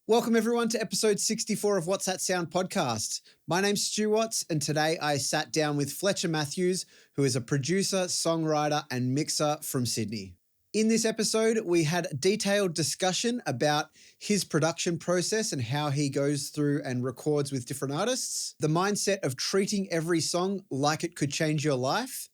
Welcome everyone to episode 64 of What's That Sound podcast. My name's Stu Watts and today I sat down with Fletcher Matthews, who is a producer, songwriter and mixer from Sydney. In this episode, we had a detailed discussion about his production process and how he goes through and records with different artists, the mindset of treating every song like it could change your life,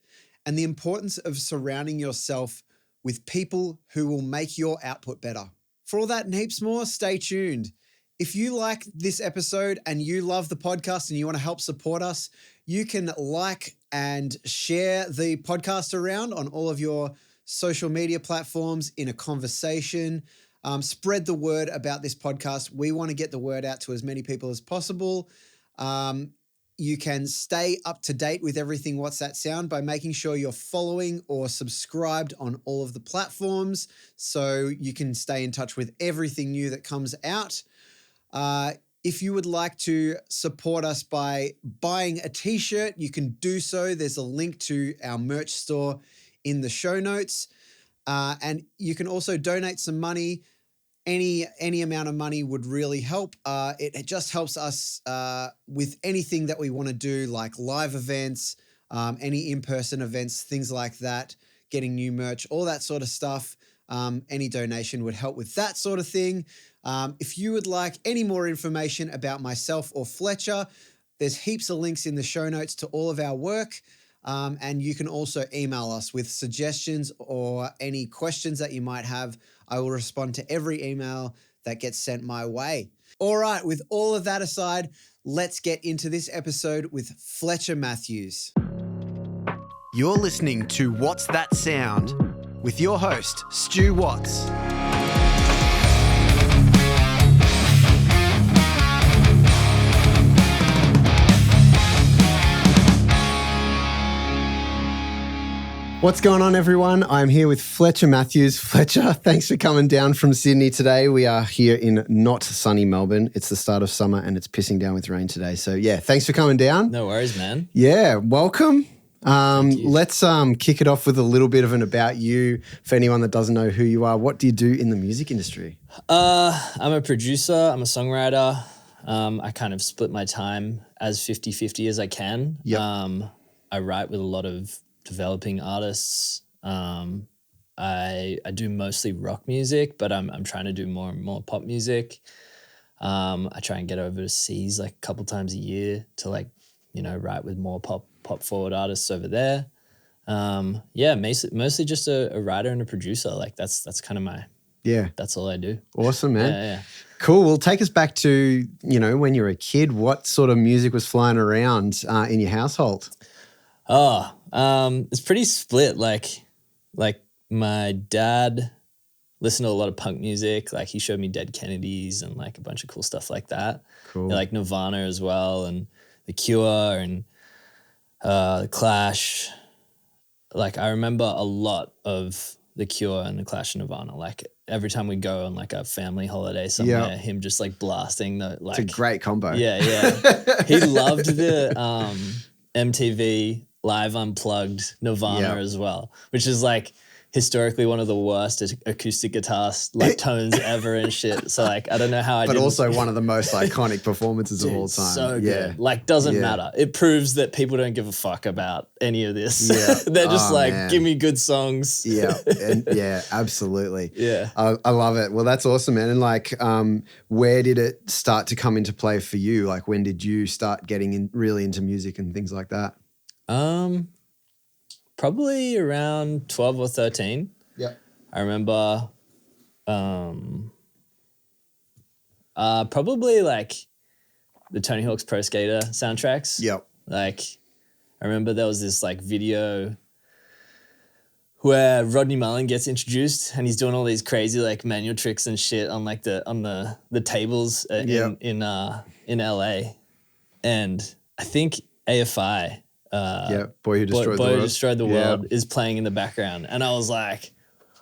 and the importance of surrounding yourself with people who will make your output better. For all that and heaps more, stay tuned. If you like this episode and you love the podcast and you want to help support us, you can like and share the podcast around on all of your social media platforms in a conversation. Spread the word about this podcast. We want to get the word out to as many people as possible. You can stay up to date with everything What's That Sound by making sure you're following or subscribed on all of the platforms so you can stay in touch with everything new that comes out. If you would like to support us by buying a t-shirt, you can do so. There's a link to our merch store in the show notes. And you can also donate some money. Any amount of money would really help. It just helps us with anything that we want to do, like live events, any in-person events, things like that, getting new merch, all that sort of stuff. Any donation would help with that sort of thing. If you would like any more information about myself or Fletcher, there's heaps of links in the show notes to all of our work. And you can also email us with suggestions or any questions that you might have. I will respond to every email that gets sent my way. All right, with all of that aside, let's get into this episode with Fletcher Matthews. You're listening to What's That Sound with your host, Stu Watts. What's going on, everyone? I'm here with Fletcher Matthews. Fletcher, thanks for coming down from Sydney today. We are here in not sunny Melbourne. It's the start of summer and it's pissing down with rain today. So yeah, thanks for coming down. No worries, man. Yeah, welcome. Let's kick it off with a little bit of an about you. For anyone that doesn't know who you are, what do you do in the music industry? I'm a producer. I'm a songwriter. I kind of split my time as 50-50 as I can. Yep. I write with a lot of developing artists. I do mostly rock music, but I'm trying to do more and more pop music. I try and get overseas like a couple times a year to write with more pop forward artists over there. Mostly just a writer and a producer. Like that's kind of that's all I do. Awesome, man. Yeah. Cool. Well, take us back to, when you were a kid, what sort of music was flying around in your household? It's pretty split. Like my dad listened to a lot of punk music. Like he showed me Dead Kennedys and like a bunch of cool stuff like that. Cool. Like Nirvana as well and The Cure and The Clash. Like I remember a lot of The Cure and The Clash and Nirvana. Like every time we go on like a family holiday somewhere, him just like blasting it's a great combo. Yeah. He loved the MTV Live Unplugged Nirvana as well, which is like historically one of the worst acoustic guitar like tones ever and shit. So like I don't know how But also one of the most iconic performances of all time. So good. Like doesn't matter. It proves that people don't give a fuck about any of this. Yeah. They're just give me good songs. Yeah. Absolutely. Yeah. I love it. Well, that's awesome, man. And where did it start to come into play for you? Like when did you start getting really into music and things like that? Probably around 12 or 13. Yeah. I remember probably like the Tony Hawk's Pro Skater soundtracks. Yep. Like I remember there was this like video where Rodney Mullen gets introduced and he's doing all these crazy like manual tricks and shit on like the tables in LA. And I think AFI Boy Who Destroyed the World is playing in the background. And I was like,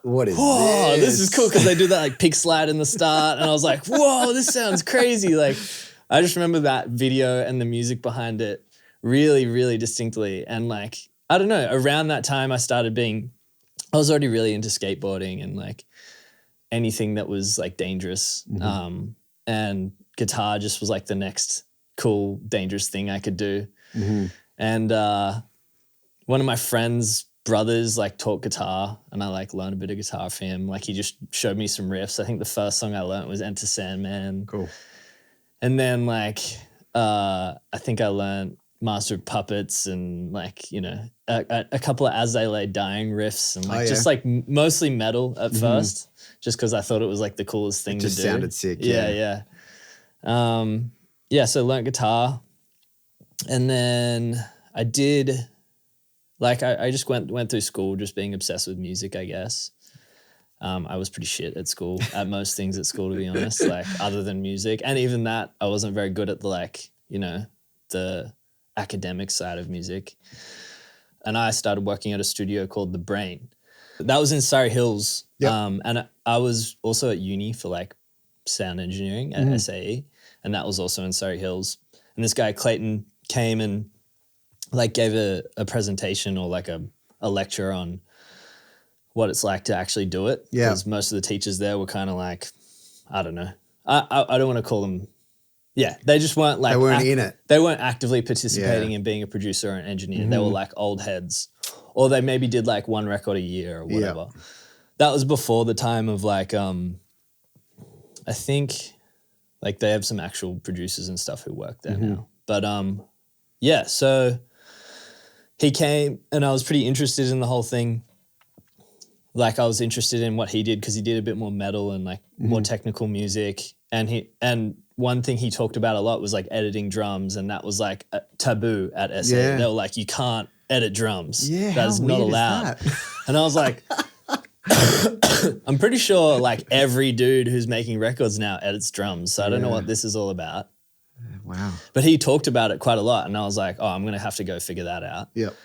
what is whoa, this is cool because they do that like pick slide in the start. And I was like, whoa, this sounds crazy. Like I just remember that video and the music behind it really, really distinctly. And like, I don't know, around that time I was already really into skateboarding and like anything that was like dangerous. and guitar just was like the next cool, dangerous thing I could do. Mm-hmm. And one of my friends' brothers like taught guitar, and I like learned a bit of guitar from him. Like he just showed me some riffs. I think the first song I learned was Enter Sandman. Cool. And then like I think I learned Master of Puppets and like, you know, a couple of As They Lay Dying riffs and like just like mostly metal at first, just because I thought it was like the coolest thing to do. Just sounded sick. Yeah. So I learned guitar, and then I did like I just went through school just being obsessed with music, I guess. I was pretty shit at school, at most things at school, to be honest, like other than music. And even that, I wasn't very good at the like, you know, the academic side of music. And I started working at a studio called The Brain. That was in Surrey Hills. Yep. And I was also at uni for like sound engineering at SAE. And that was also in Surrey Hills. And this guy, Clayton, came and like gave a presentation or like a lecture on what it's like to actually do it. Yeah. Because most of the teachers there were kind of like, I don't know. I don't want to call them. Yeah. They just weren't like. They weren't in it. They weren't actively participating in being a producer or an engineer. They were like old heads, or they maybe did like one record a year or whatever. Yeah. That was before the time of like, I think like they have some actual producers and stuff who work there now. But yeah, so he came and I was pretty interested in the whole thing. Like I was interested in what he did because he did a bit more metal and like more technical music. And one thing he talked about a lot was like editing drums, and that was like a taboo at SA. Yeah. They were like, you can't edit drums. Yeah, that is how not weird is allowed. that? And I was like, I'm pretty sure like every dude who's making records now edits drums. So I don't know what this is all about. Wow. But he talked about it quite a lot, and I was like, oh, I'm going to have to go figure that out. Yep.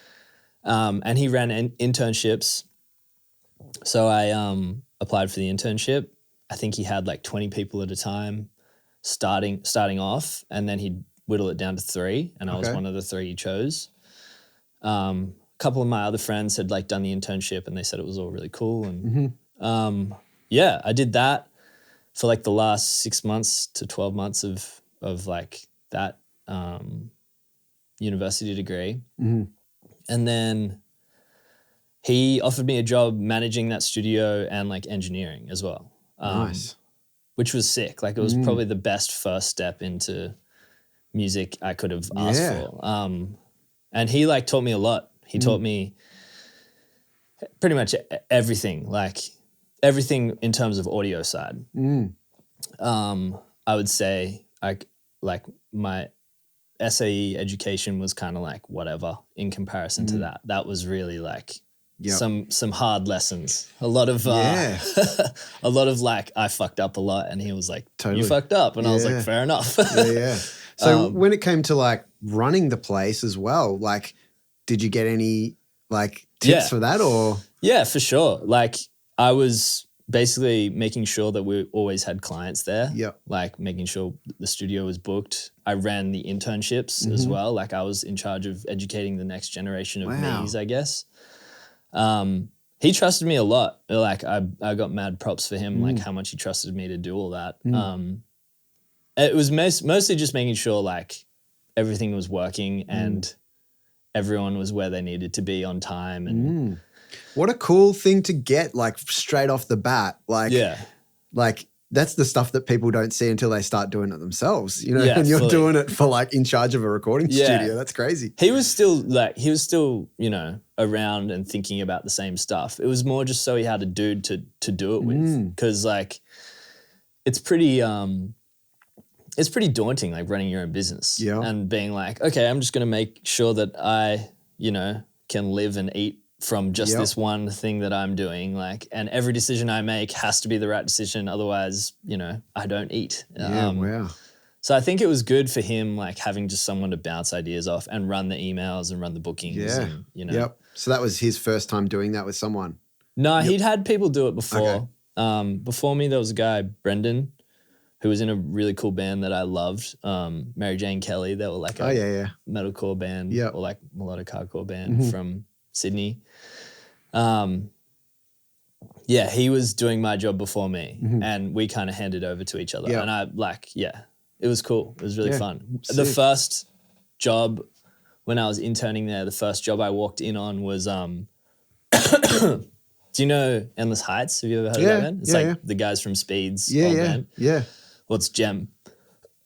And he ran internships. So I applied for the internship. I think he had like 20 people at a time starting off, and then he'd whittle it down to 3, and I was one of the 3 he chose. A couple of my other friends had like done the internship, and they said it was all really cool. And yeah, I did that for like the last 6 months to 12 months of like that university degree. And then he offered me a job managing that studio and like engineering as well. Nice. Which was sick. Like it was probably the best first step into music I could have asked for. And he like taught me a lot. He taught me pretty much everything, like everything in terms of audio side. I would say like my SAE education was kind of like whatever in comparison to that. That was really like some hard lessons. A lot of a lot of like I fucked up a lot, and he was like, "You fucked up," and I was like, "Fair enough." So when it came to like running the place as well, like, did you get any like tips for that or? Yeah, for sure. Like I was basically making sure that we always had clients there. Like making sure the studio was booked. I ran the internships as well. Like I was in charge of educating the next generation of me's, I guess. He trusted me a lot. Like I got mad props for him, like how much he trusted me to do all that. It was mostly just making sure like everything was working and everyone was where they needed to be on time. And what a cool thing to get like straight off the bat. Like, like that's the stuff that people don't see until they start doing it themselves, you know, and you're doing it for like in charge of a recording studio. That's crazy. He was still, you know, around and thinking about the same stuff. It was more just so he had a dude to do it with. Cause like, it's pretty daunting, like running your own business and being like, okay, I'm just going to make sure that I, you know, can live and eat from just this one thing that I'm doing. Like, and every decision I make has to be the right decision. Otherwise, you know, I don't eat. So I think it was good for him, like having just someone to bounce ideas off and run the emails and run the bookings. And, you know. So that was his first time doing that with someone? No, he'd had people do it before. Before me, there was a guy, Brendan, who was in a really cool band that I loved, Mary Jane Kelly. They were like a metalcore band or like melodic hardcore band from Sydney. Yeah, he was doing my job before me, and we kind of handed over to each other. Yeah. And I it was cool. It was really fun. Sick. The first job when I was interning there, the first job I walked in on was do you know Endless Heights? Have you ever heard of that band? It's the guys from Speed's old band. Yeah. Well, it's Gem.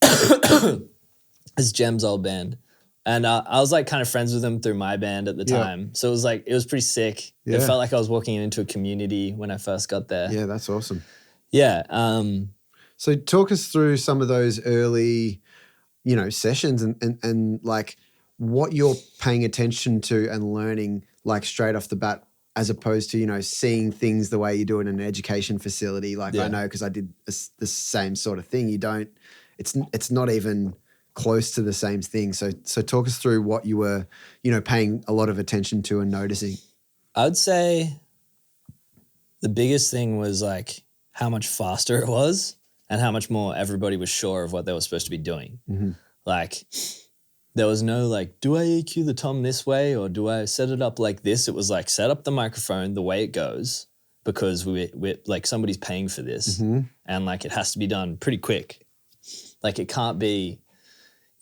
It's Gem's old band. And I was like kind of friends with them through my band at the time. So it was pretty sick. Yeah. It felt like I was walking into a community when I first got there. Yeah, that's awesome. Yeah. So talk us through some of those early, sessions and like what you're paying attention to and learning like straight off the bat, as opposed to, seeing things the way you do in an education facility. Like I know because I did the same sort of thing. It's not even close to the same thing. So talk us through what you were, paying a lot of attention to and noticing. I would say the biggest thing was like how much faster it was and how much more everybody was sure of what they were supposed to be doing. Mm-hmm. Like there was no like, do I EQ the tom this way or do I set it up like this? It was like set up the microphone the way it goes because we're like somebody's paying for this and like it has to be done pretty quick. Like it can't be,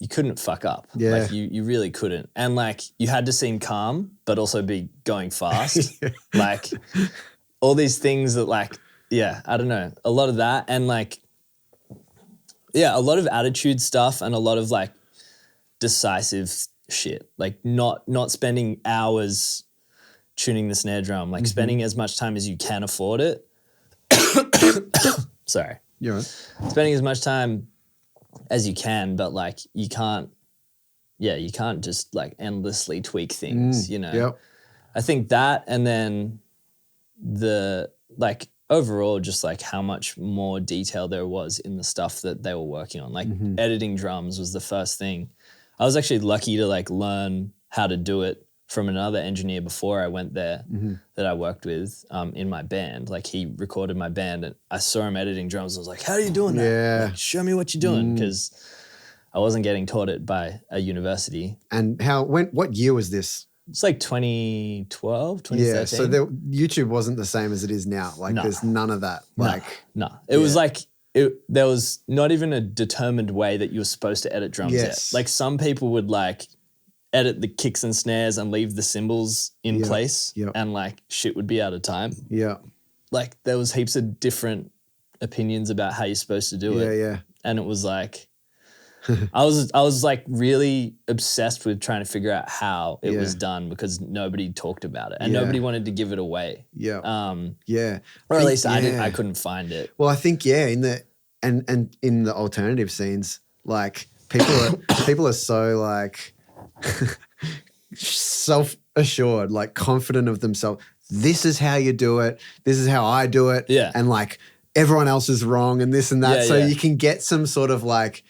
you couldn't fuck up. Yeah. Like you really couldn't. And like you had to seem calm but also be going fast. Like all these things that like, I don't know, a lot of that and like, a lot of attitude stuff and a lot of like decisive shit. Like not spending hours tuning the snare drum, like spending as much time as you can afford it. Sorry. You're right. Spending as much time as you can, but like you can't just like endlessly tweak things, Yep. I think that and then the like overall just like how much more detail there was in the stuff that they were working on. Like editing drums was the first thing. I was actually lucky to like learn how to do it from another engineer before I went there that I worked with in my band. Like he recorded my band and I saw him editing drums. I was like, how are you doing that? Yeah. Like, show me what you're doing because I wasn't getting taught it by a university. And what year was this? It's like 2012, 2013. Yeah, so YouTube wasn't the same as it is now. Like there's none of that. Like No. It was like there was not even a determined way that you were supposed to edit drums yet. Like some people would like edit the kicks and snares and leave the cymbals in place and like shit would be out of time. Yeah. Like there was heaps of different opinions about how you're supposed to do it. Yeah. And it was like I was like really obsessed with trying to figure out how it was done because nobody talked about it and nobody wanted to give it away. Yeah. Or at least I couldn't find it. Well, I think in the alternative scenes, like people are so like self-assured, like confident of themselves. This is how you do it. This is how I do it. Yeah. And like everyone else is wrong and this and that. So you can get some sort of like,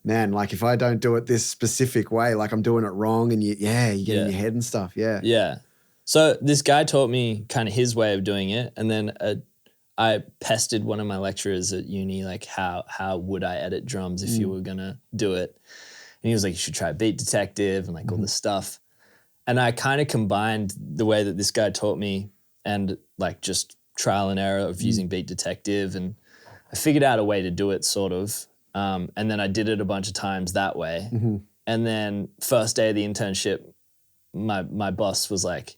man, like if I don't do it this specific way, like I'm doing it wrong and you get in your head and stuff. Yeah. Yeah. So this guy taught me kind of his way of doing it. And then I pestered one of my lecturers at uni, like how would I edit drums if you were going to do it? And he was like, you should try Beat Detective and like all this stuff. And I kind of combined the way that this guy taught me and like just trial and error of using Beat Detective. And I figured out a way to do it sort of. And then I did it a bunch of times that way. And then first day of the internship, my boss was like,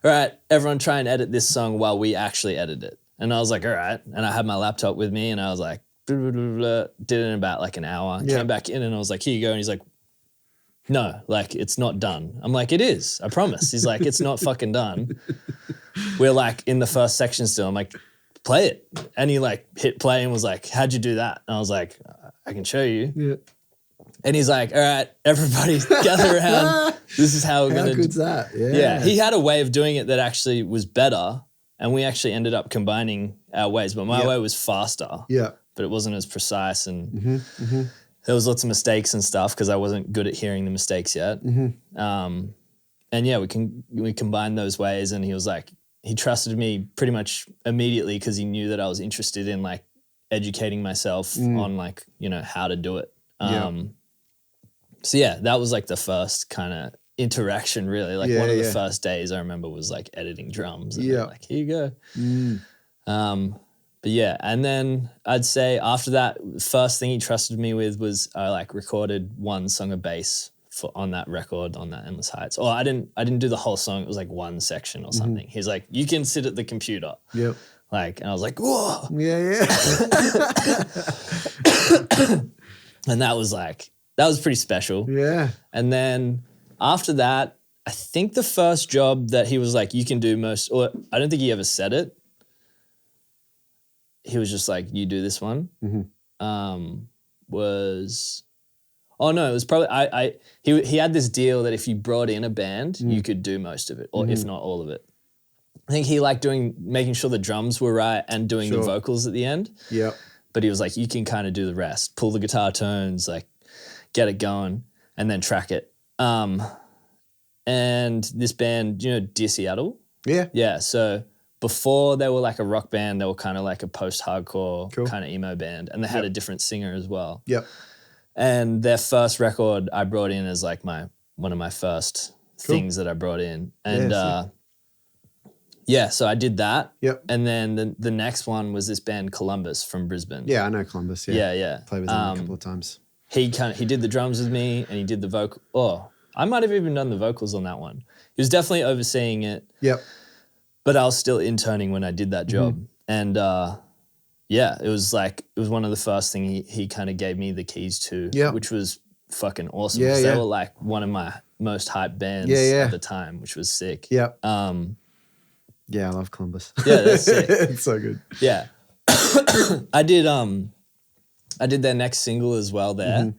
all right, everyone try and edit this song while we actually edit it. And I was like, all right. And I had my laptop with me and I was like, blah, blah, blah, blah. Did it in about like an hour. Came back in and I was like, here you go. And he's like, no, like it's not done. I'm like, it is, I promise. He's like, it's not fucking done. We're like in the first section still. I'm like, play it. And he like hit play and was like, how'd you do that? And I was like, I can show you. Yeah. And he's like, all right, everybody gather around. This is how we're going to do. How good's that? Yeah. He had a way of doing it that actually was better. And we actually ended up combining our ways. But my way was faster. Yeah. But it wasn't as precise. And there was lots of mistakes and stuff because I wasn't good at hearing the mistakes yet. And yeah, we combined those ways. And he was like, he trusted me pretty much immediately because he knew that I was interested in like educating myself on like, you know, how to do it. So yeah, that was like the first kind of interaction really. Like one of the first days I remember was like editing drums and like, here you go. But yeah, and then I'd say after that, first thing he trusted me with was I like recorded one song of bass on that record, on that Endless Heights. Or I didn't do the whole song. It was like one section or something. He's like, you can sit at the computer. Yep. Like, and I was like, whoa. Yeah. And that was pretty special. Yeah. And then after that, I think the first job that he was like, you can do most, or I don't think he ever said it. He was just like, you do this one. It was probably, he had this deal that if you brought in a band, you could do most of it, or if not all of it. I think he liked making sure the drums were right and doing the vocals at the end. Yep. But he was like, you can kind of do the rest, pull the guitar tones, like get it going and then track it. And this band, you know, Dear Seattle? Yeah. Yeah. So before they were like a rock band, they were kind of like a post-hardcore kind of emo band, and they had a different singer as well. Yep. And their first record I brought in as like one of my first things that I brought in. And so I did that. Yep. And then the next one was this band Columbus from Brisbane. Yeah, I know Columbus. Yeah. Played with them a couple of times. He did the drums with me, and he did the vocal. Oh, I might have even done the vocals on that one. He was definitely overseeing it. Yep. But I was still interning when I did that job. And it was one of the first things he kind of gave me the keys to, which was fucking awesome. Yeah, they were like one of my most hyped bands at the time, which was sick. Yep. Yeah, I love Columbus. Yeah, that's sick. It's so good. Yeah. I did their next single as well there.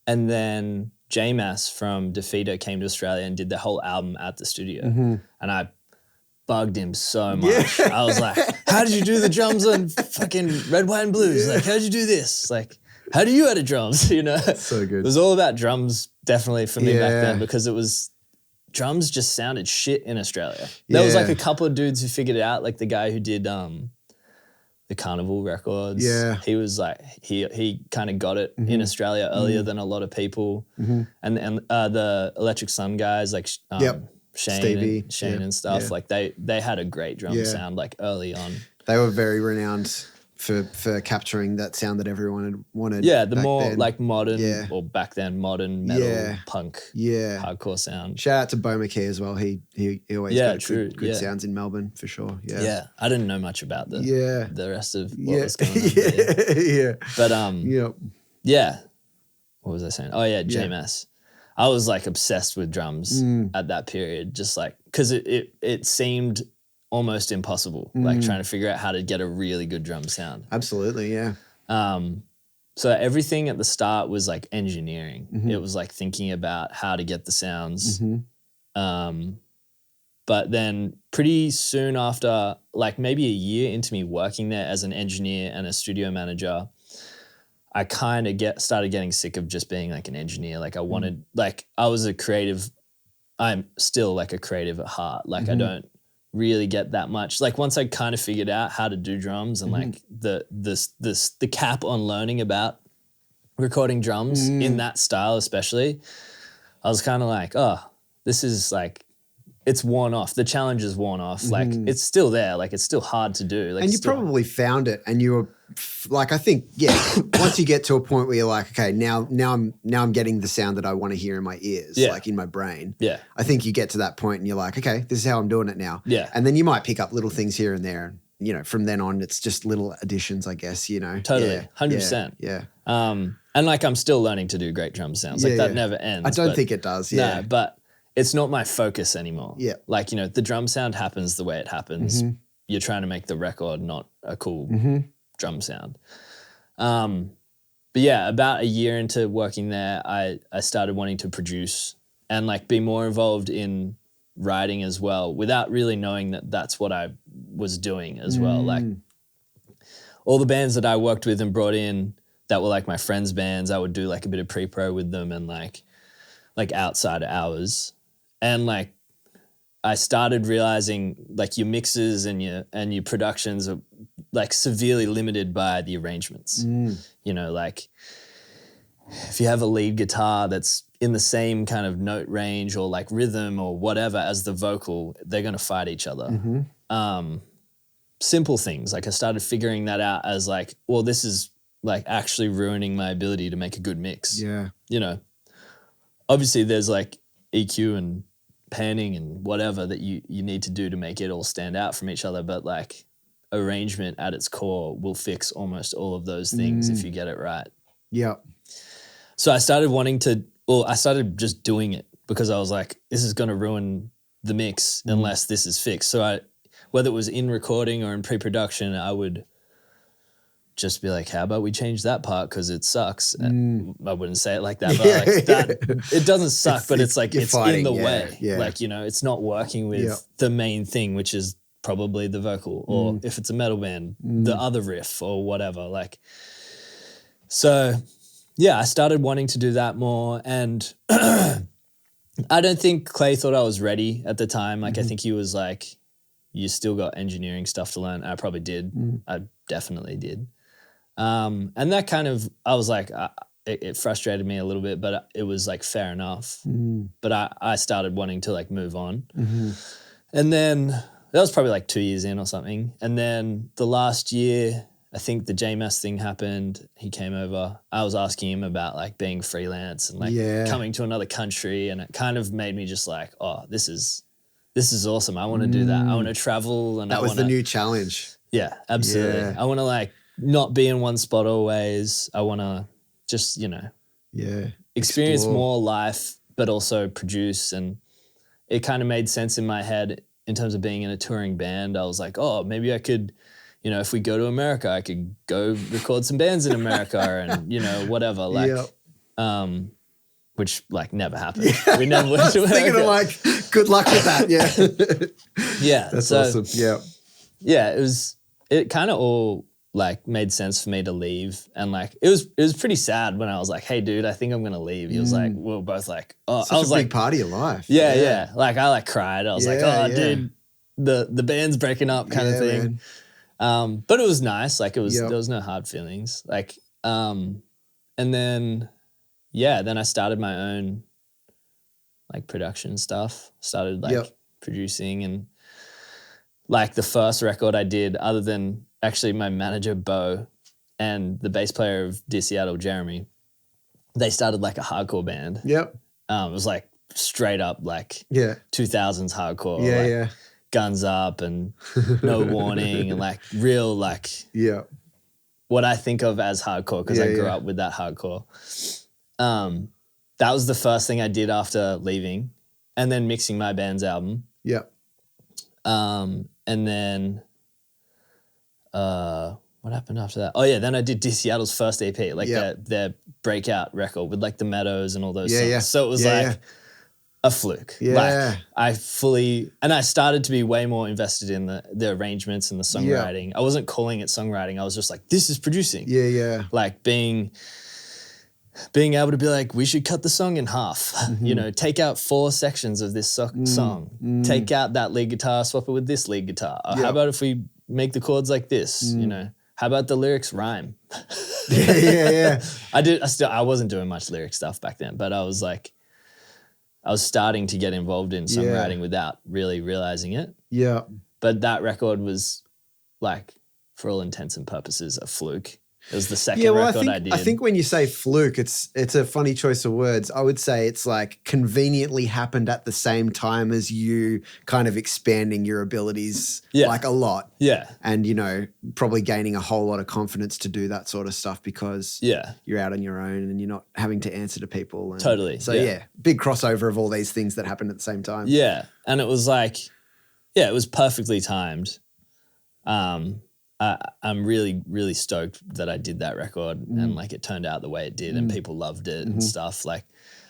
And then J-Mass from Defeater came to Australia and did the whole album at the studio. And I bugged him so much. I was like, how did you do the drums on fucking Red, White and Blues? Like, how did you do this? Like, how do you edit drums? You know? So good. It was all about drums definitely for me back then, because drums just sounded shit in Australia. There was like a couple of dudes who figured it out, like the guy who did the Carnival records. Yeah. He was like, he kind of got it in Australia earlier than a lot of people. And the Electric Sun guys, like Shane and stuff, like they had a great drum sound like early on. They were very renowned for capturing that sound that everyone had wanted. Yeah, the more then. Like modern or back then modern metal punk hardcore sound. Shout out to Bo McKee as well. He always got good sounds in Melbourne for sure. Yeah. Yeah. I didn't know much about the rest of what was going on. But what was I saying? Oh yeah, JMS. I was like obsessed with drums at that period, just like because it seemed almost impossible, like trying to figure out how to get a really good drum sound. Absolutely, yeah. So everything at the start was like engineering. It was like thinking about how to get the sounds. But then pretty soon after, like maybe a year into me working there as an engineer and a studio manager, I kind of started getting sick of just being like an engineer. Like I wanted, like I was a creative. I'm still like a creative at heart. Like I don't really get that much. Like once I kind of figured out how to do drums and like the cap on learning about recording drums in that style especially, I was kind of like, oh, this is like, it's worn off. The challenge is worn off. Like it's still there. Like it's still hard to do. Like, and you probably found it, and you were like, I think, once you get to a point where you're like, okay, now I'm getting the sound that I want to hear in my ears, like in my brain. Yeah. I think you get to that point and you're like, okay, this is how I'm doing it now. Yeah. And then you might pick up little things here and there. You know, from then on, it's just little additions, I guess, you know. Totally. 100%. Yeah. And like I'm still learning to do great drum sounds. Like that never ends. I don't think it does. Yeah. No, but it's not my focus anymore. Yeah. Like, you know, the drum sound happens the way it happens. You're trying to make the record, not a cool drum sound. But yeah, about a year into working there, I started wanting to produce and like be more involved in writing as well, without really knowing that that's what I was doing as well. Like all the bands that I worked with and brought in that were like my friends' bands, I would do like a bit of pre-pro with them and like outside hours. And like I started realizing like your mixes and your productions are like severely limited by the arrangements. You know, like if you have a lead guitar that's in the same kind of note range or like rhythm or whatever as the vocal, they're going to fight each other. simple things. Like I started figuring that out as like, well, this is like actually ruining my ability to make a good mix. Yeah. You know, obviously there's like EQ and panning and whatever that you need to do to make it all stand out from each other. But like arrangement at its core will fix almost all of those things if you get it right. Yeah. So I started I started just doing it because I was like, this is going to ruin the mix unless this is fixed. So whether it was in recording or in pre-production, I would just be like, how about we change that part because it sucks. I wouldn't say it like that, but it doesn't suck, but it's like it's fighting, in the way. Yeah. Like, you know, it's not working with the main thing, which is probably the vocal, or if it's a metal band, the other riff or whatever. Like, so yeah, I started wanting to do that more, and I don't think Clay thought I was ready at the time. Like, I think he was like, you still got engineering stuff to learn. I probably did. I definitely did. And that kind of, I was like, it frustrated me a little bit, but it was like fair enough. But I started wanting to like move on. And then that was probably like 2 years in or something. And then the last year, I think the JMS thing happened. He came over. I was asking him about like being freelance and like coming to another country. And it kind of made me just like, oh, this is awesome. I want to do that. I want to travel. And that was the new challenge. Yeah, absolutely. I want to like not be in one spot always. I want to just, you know, experience more life, but also produce. And it kind of made sense in my head in terms of being in a touring band. I was like, oh, maybe I could, you know, if we go to America, I could go record some bands in America and, you know, whatever. Like, which like never happened. We never went to America. Thinking of like, good luck with that. Yeah. That's awesome. Yeah. It kind of all like made sense for me to leave. And like, it was pretty sad when I was like, hey dude, I think I'm going to leave. He was like, we were both like, oh, such I was a like, big part of your life. Yeah. Like I like cried. I was like, oh dude, the band's breaking up kind of thing. But it was nice. Like there was no hard feelings. Like, and then I started my own like production stuff, started like producing, and like the first record I did, other than actually my manager, Bo, and the bass player of Dear Seattle, Jeremy, they started like a hardcore band. It was like straight up like 2000s hardcore. Guns up and No Warning and like real like what I think of as hardcore because I grew up with that hardcore. That was the first thing I did after leaving, and then mixing my band's album. And then what happened after that? Oh yeah, then I did Dear Seattle's first EP, like their breakout record with like the Meadows and all those songs. So it was like a fluke. Like I started to be way more invested in the arrangements and the songwriting. I wasn't calling it songwriting. I was just like, this is producing. Like being able to be like, we should cut the song in half. You know, take out 4 sections of this song. Take out that lead guitar, swap it with this lead guitar. Or how about if we make the chords like this? You know, how about the lyrics rhyme? I wasn't doing much lyric stuff back then, but I was like, I was starting to get involved in songwriting without really realizing it. But that record was like, for all intents and purposes, a fluke. It was the second record I did. I think when you say fluke, it's a funny choice of words. I would say it's like conveniently happened at the same time as you kind of expanding your abilities like a lot. And, you know, probably gaining a whole lot of confidence to do that sort of stuff because you're out on your own and you're not having to answer to people. And totally. So, big crossover of all these things that happened at the same time. And it was like, it was perfectly timed. I'm really, really stoked that I did that record and like it turned out the way it did and people loved it and stuff. Like,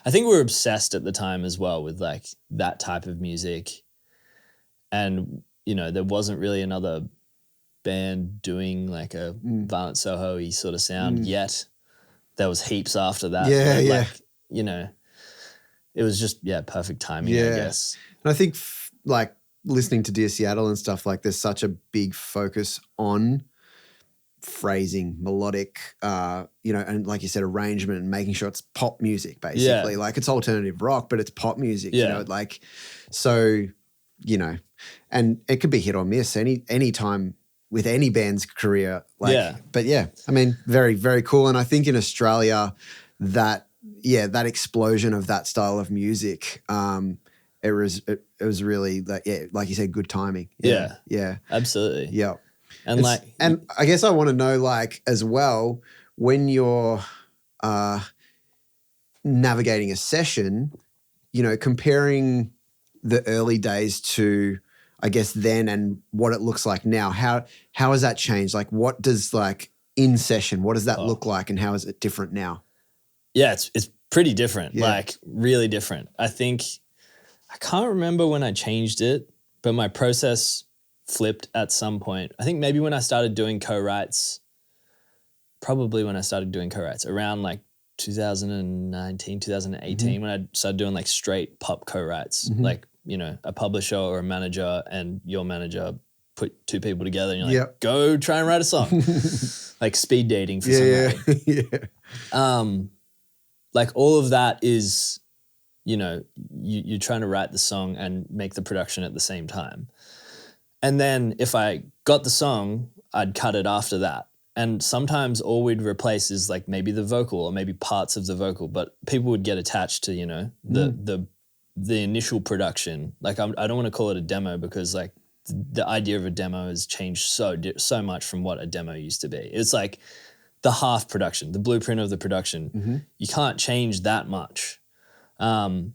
I think we were obsessed at the time as well with like that type of music. And, you know, there wasn't really another band doing like a Violent Soho-y sort of sound yet. There was heaps after that. Like, you know, it was just, perfect timing, I guess. And I think like, listening to Dear Seattle and stuff, like there's such a big focus on phrasing, melodic, you know, and like you said, arrangement and making sure it's pop music basically. Like it's alternative rock, but it's pop music, you know, like, so, you know, and it could be hit or miss any time with any band's career. Yeah. But yeah, I mean, very, very cool. And I think in Australia that explosion of that style of music, it was really like you said, good timing. Yeah. Yeah. Absolutely. Yeah. And and I guess I want to know, like, as well, when you're navigating a session, you know, comparing the early days to, I guess, then and what it looks like now, how has that changed? Like, what does, like, in session, what does that look like, and how is it different now? Yeah, it's pretty different, Yeah. like really different. I think, I can't remember when I changed it, but my process flipped at some point. I think maybe when I started doing co-writes, around like 2019, 2018, when I started doing like straight pop co-writes, like, you know, a publisher or a manager and your manager put two people together and you're like, go try and write a song. Like speed dating for songwriting. Yeah. Like all of that is, you know, you're trying to write the song and make the production at the same time. And then if I got the song, I'd cut it after that. And sometimes all we'd replace is like maybe the vocal or maybe parts of the vocal, but people would get attached to, you know, the initial production. Like I don't want to call it a demo because like the idea of a demo has changed so much from what a demo used to be. It's like the half production, the blueprint of the production. You can't change that much. And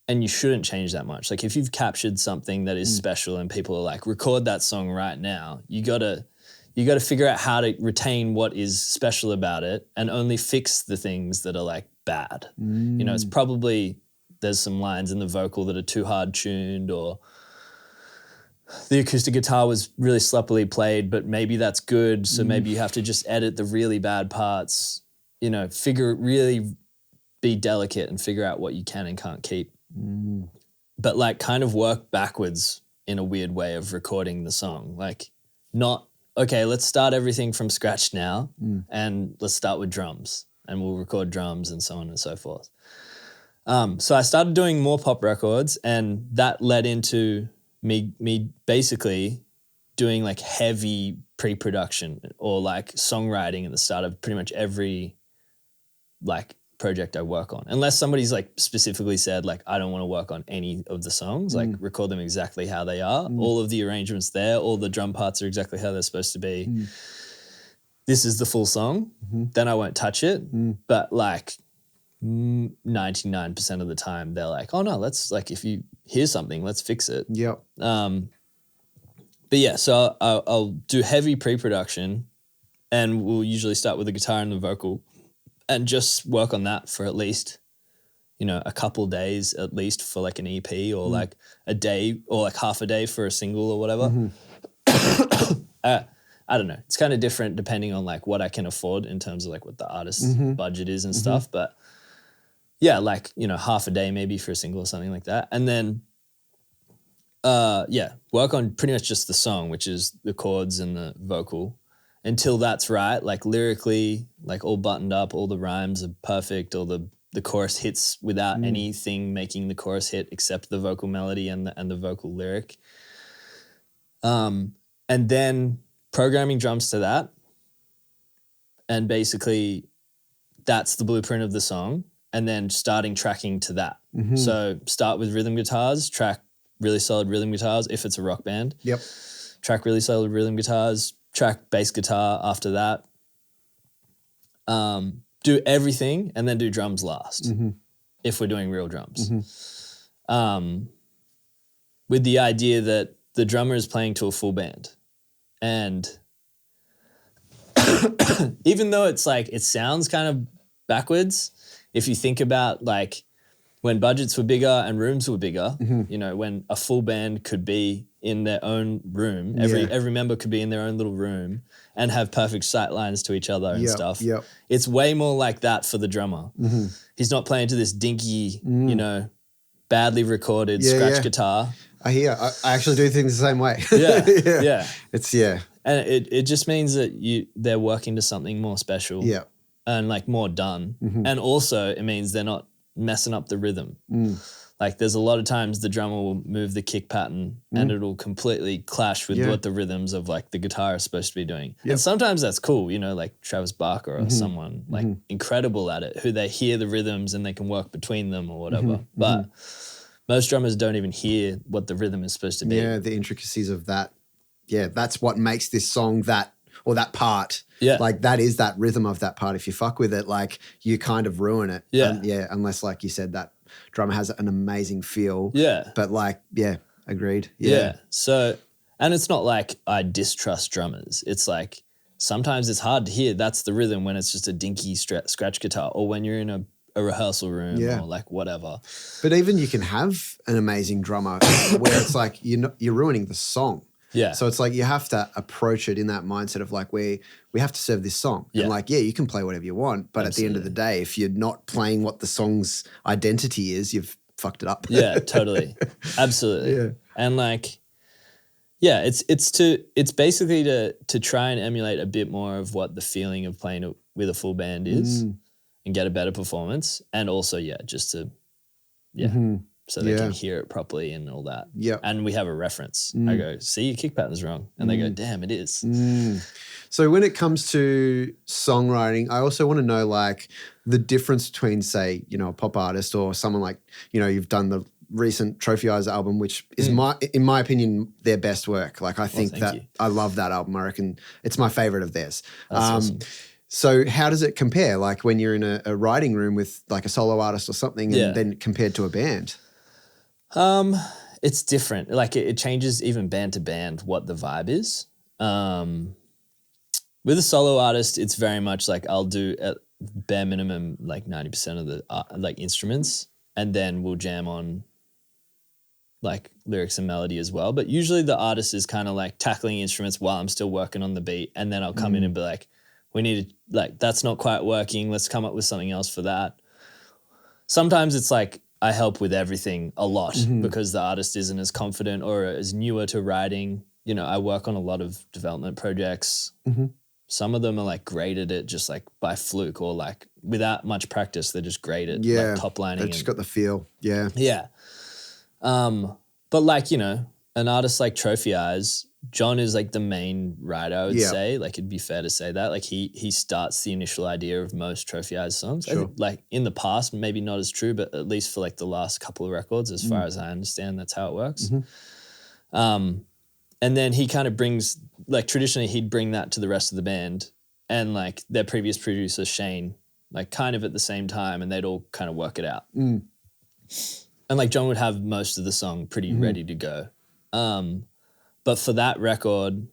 you shouldn't change that much. Like if you've captured something that is special and people are like, record that song right now, you gotta figure out how to retain what is special about it and only fix the things that are like bad. You know, it's probably, there's some lines in the vocal that are too hard tuned, or the acoustic guitar was really sloppily played, but maybe that's good. So maybe you have to just edit the really bad parts, you know, really be delicate and figure out what you can and can't keep. But like kind of work backwards in a weird way of recording the song. Like not, okay, let's start everything from scratch now and let's start with drums and we'll record drums and so on and so forth. So I started doing more pop records and that led into me basically doing like heavy pre-production or like songwriting at the start of pretty much every like project I work on. Unless somebody's like specifically said like, I don't want to work on any of the songs, like record them exactly how they are. All of the arrangements there, all the drum parts are exactly how they're supposed to be. This is the full song. Then I won't touch it. But like 99% of the time they're like, oh no, let's like, if you hear something, let's fix it. Yep. But yeah, so I'll do heavy pre-production and we'll usually start with the guitar and the vocal and just work on that for at least, you know, a couple days at least for like an EP or like a day or like half a day for a single or whatever. I don't know. It's kind of different depending on like what I can afford in terms of like what the artist's budget is and stuff. But yeah, like, you know, half a day maybe for a single or something like that. And then, work on pretty much just the song, which is the chords and the vocal until that's right. Like lyrically, like all buttoned up, all the rhymes are perfect, all the chorus hits without anything making the chorus hit except the vocal melody and the vocal lyric. And then programming drums to that. And basically that's the blueprint of the song. And then starting tracking to that. So start with rhythm guitars, track really solid rhythm guitars if it's a rock band. Yep. Track really solid rhythm guitars, track bass guitar after that. Do everything and then do drums last if we're doing real drums. With the idea that the drummer is playing to a full band. And even though it's like, it sounds kind of backwards, if you think about like when budgets were bigger and rooms were bigger, you know, when a full band could be in their own room, every member could be in their own little room and have perfect sight lines to each other and stuff. It's way more like that for the drummer. He's not playing to this dinky, you know, badly recorded scratch guitar. I hear. I actually do things the same way. Yeah. It's And it just means that they're working to something more special. Yeah. And like more done. And also it means they're not messing up the rhythm. Like there's a lot of times the drummer will move the kick pattern and it'll completely clash with what the rhythms of like the guitar is supposed to be doing. And sometimes that's cool, you know, like Travis Barker or someone like incredible at it, who they hear the rhythms and they can work between them or whatever. But most drummers don't even hear what the rhythm is supposed to be. Yeah, the intricacies of that. Yeah, that's what makes this song that part. Yeah. Like that is that rhythm of that part. If you fuck with it, like you kind of ruin it. Yeah. Unless like you said, that drummer has an amazing feel. Yeah. But like, agreed. Yeah. So, and it's not like I distrust drummers. It's like sometimes it's hard to hear that's the rhythm when it's just a dinky scratch guitar, or when you're in a rehearsal room or like whatever. But even you can have an amazing drummer where it's like you're ruining the song. Yeah. So it's like you have to approach it in that mindset of like we have to serve this song. Yeah. And like, you can play whatever you want, but at the end of the day, if you're not playing what the song's identity is, you've fucked it up. Yeah, totally. Absolutely. Yeah. And like, it's basically to try and emulate a bit more of what the feeling of playing with a full band is and get a better performance. And also, just to, so they can hear it properly and all that. Yeah. And we have a reference. I go, see, your kick pattern's wrong. And they go, damn, it is. So when it comes to songwriting, I also want to know like the difference between, say, you know, a pop artist or someone like, you know, you've done the recent Trophize album, which is in my opinion, their best work. Like I think I love that album. I reckon it's my favorite of theirs. That's awesome. So how does it compare? Like when you're in a writing room with like a solo artist or something and then compared to a band? It's different. Like it changes even band to band what the vibe is. With a solo artist, it's very much like I'll do at bare minimum like 90% of the like instruments, and then we'll jam on like lyrics and melody as well. But usually the artist is kind of like tackling instruments while I'm still working on the beat, and then I'll come in and be like, we need to, like, that's not quite working. Let's come up with something else for that. Sometimes it's like I help with everything a lot because the artist isn't as confident or is newer to writing. You know, I work on a lot of development projects. Some of them are like great at it just like by fluke, or like without much practice, they're just great at like top lining. They've just got the feel. Yeah. Yeah. But like, you know, an artist like Trophize, John is like the main writer, I would say. Like it'd be fair to say that. Like he starts the initial idea of most Trophize songs. Sure. Like in the past, maybe not as true, but at least for like the last couple of records, as far as I understand, that's how it works. And then he kind of brings, like traditionally he'd bring that to the rest of the band, and like their previous producer, Shane, like kind of at the same time, and they'd all kind of work it out. And like John would have most of the song pretty ready to go. But for that record,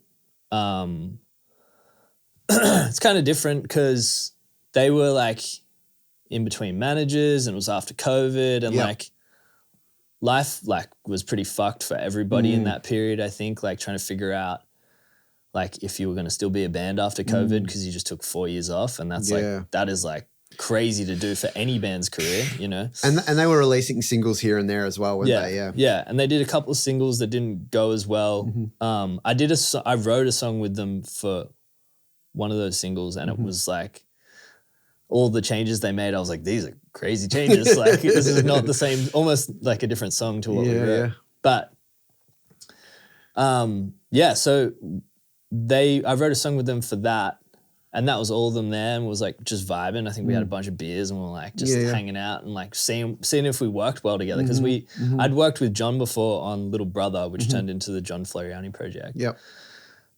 it's kind of different because they were like in between managers and it was after COVID, and like life like was pretty fucked for everybody in that period, I think, like trying to figure out like if you were going to still be a band after COVID, because you just took 4 years off, and that's like, that is like crazy to do for any band's career, you know. And they were releasing singles here and there as well, weren't they? Yeah, and they did a couple of singles that didn't go as well. I wrote a song with them for one of those singles, and it was like all the changes they made, I was like, these are crazy changes. Like this is not the same, almost like a different song to what we wrote. But so I wrote a song with them for that. And that was all of them there, and was like just vibing. I think we had a bunch of beers and we were like just hanging out and like seeing if we worked well together. Because I'd worked with John before on Little Brother, which turned into the John Floriani project.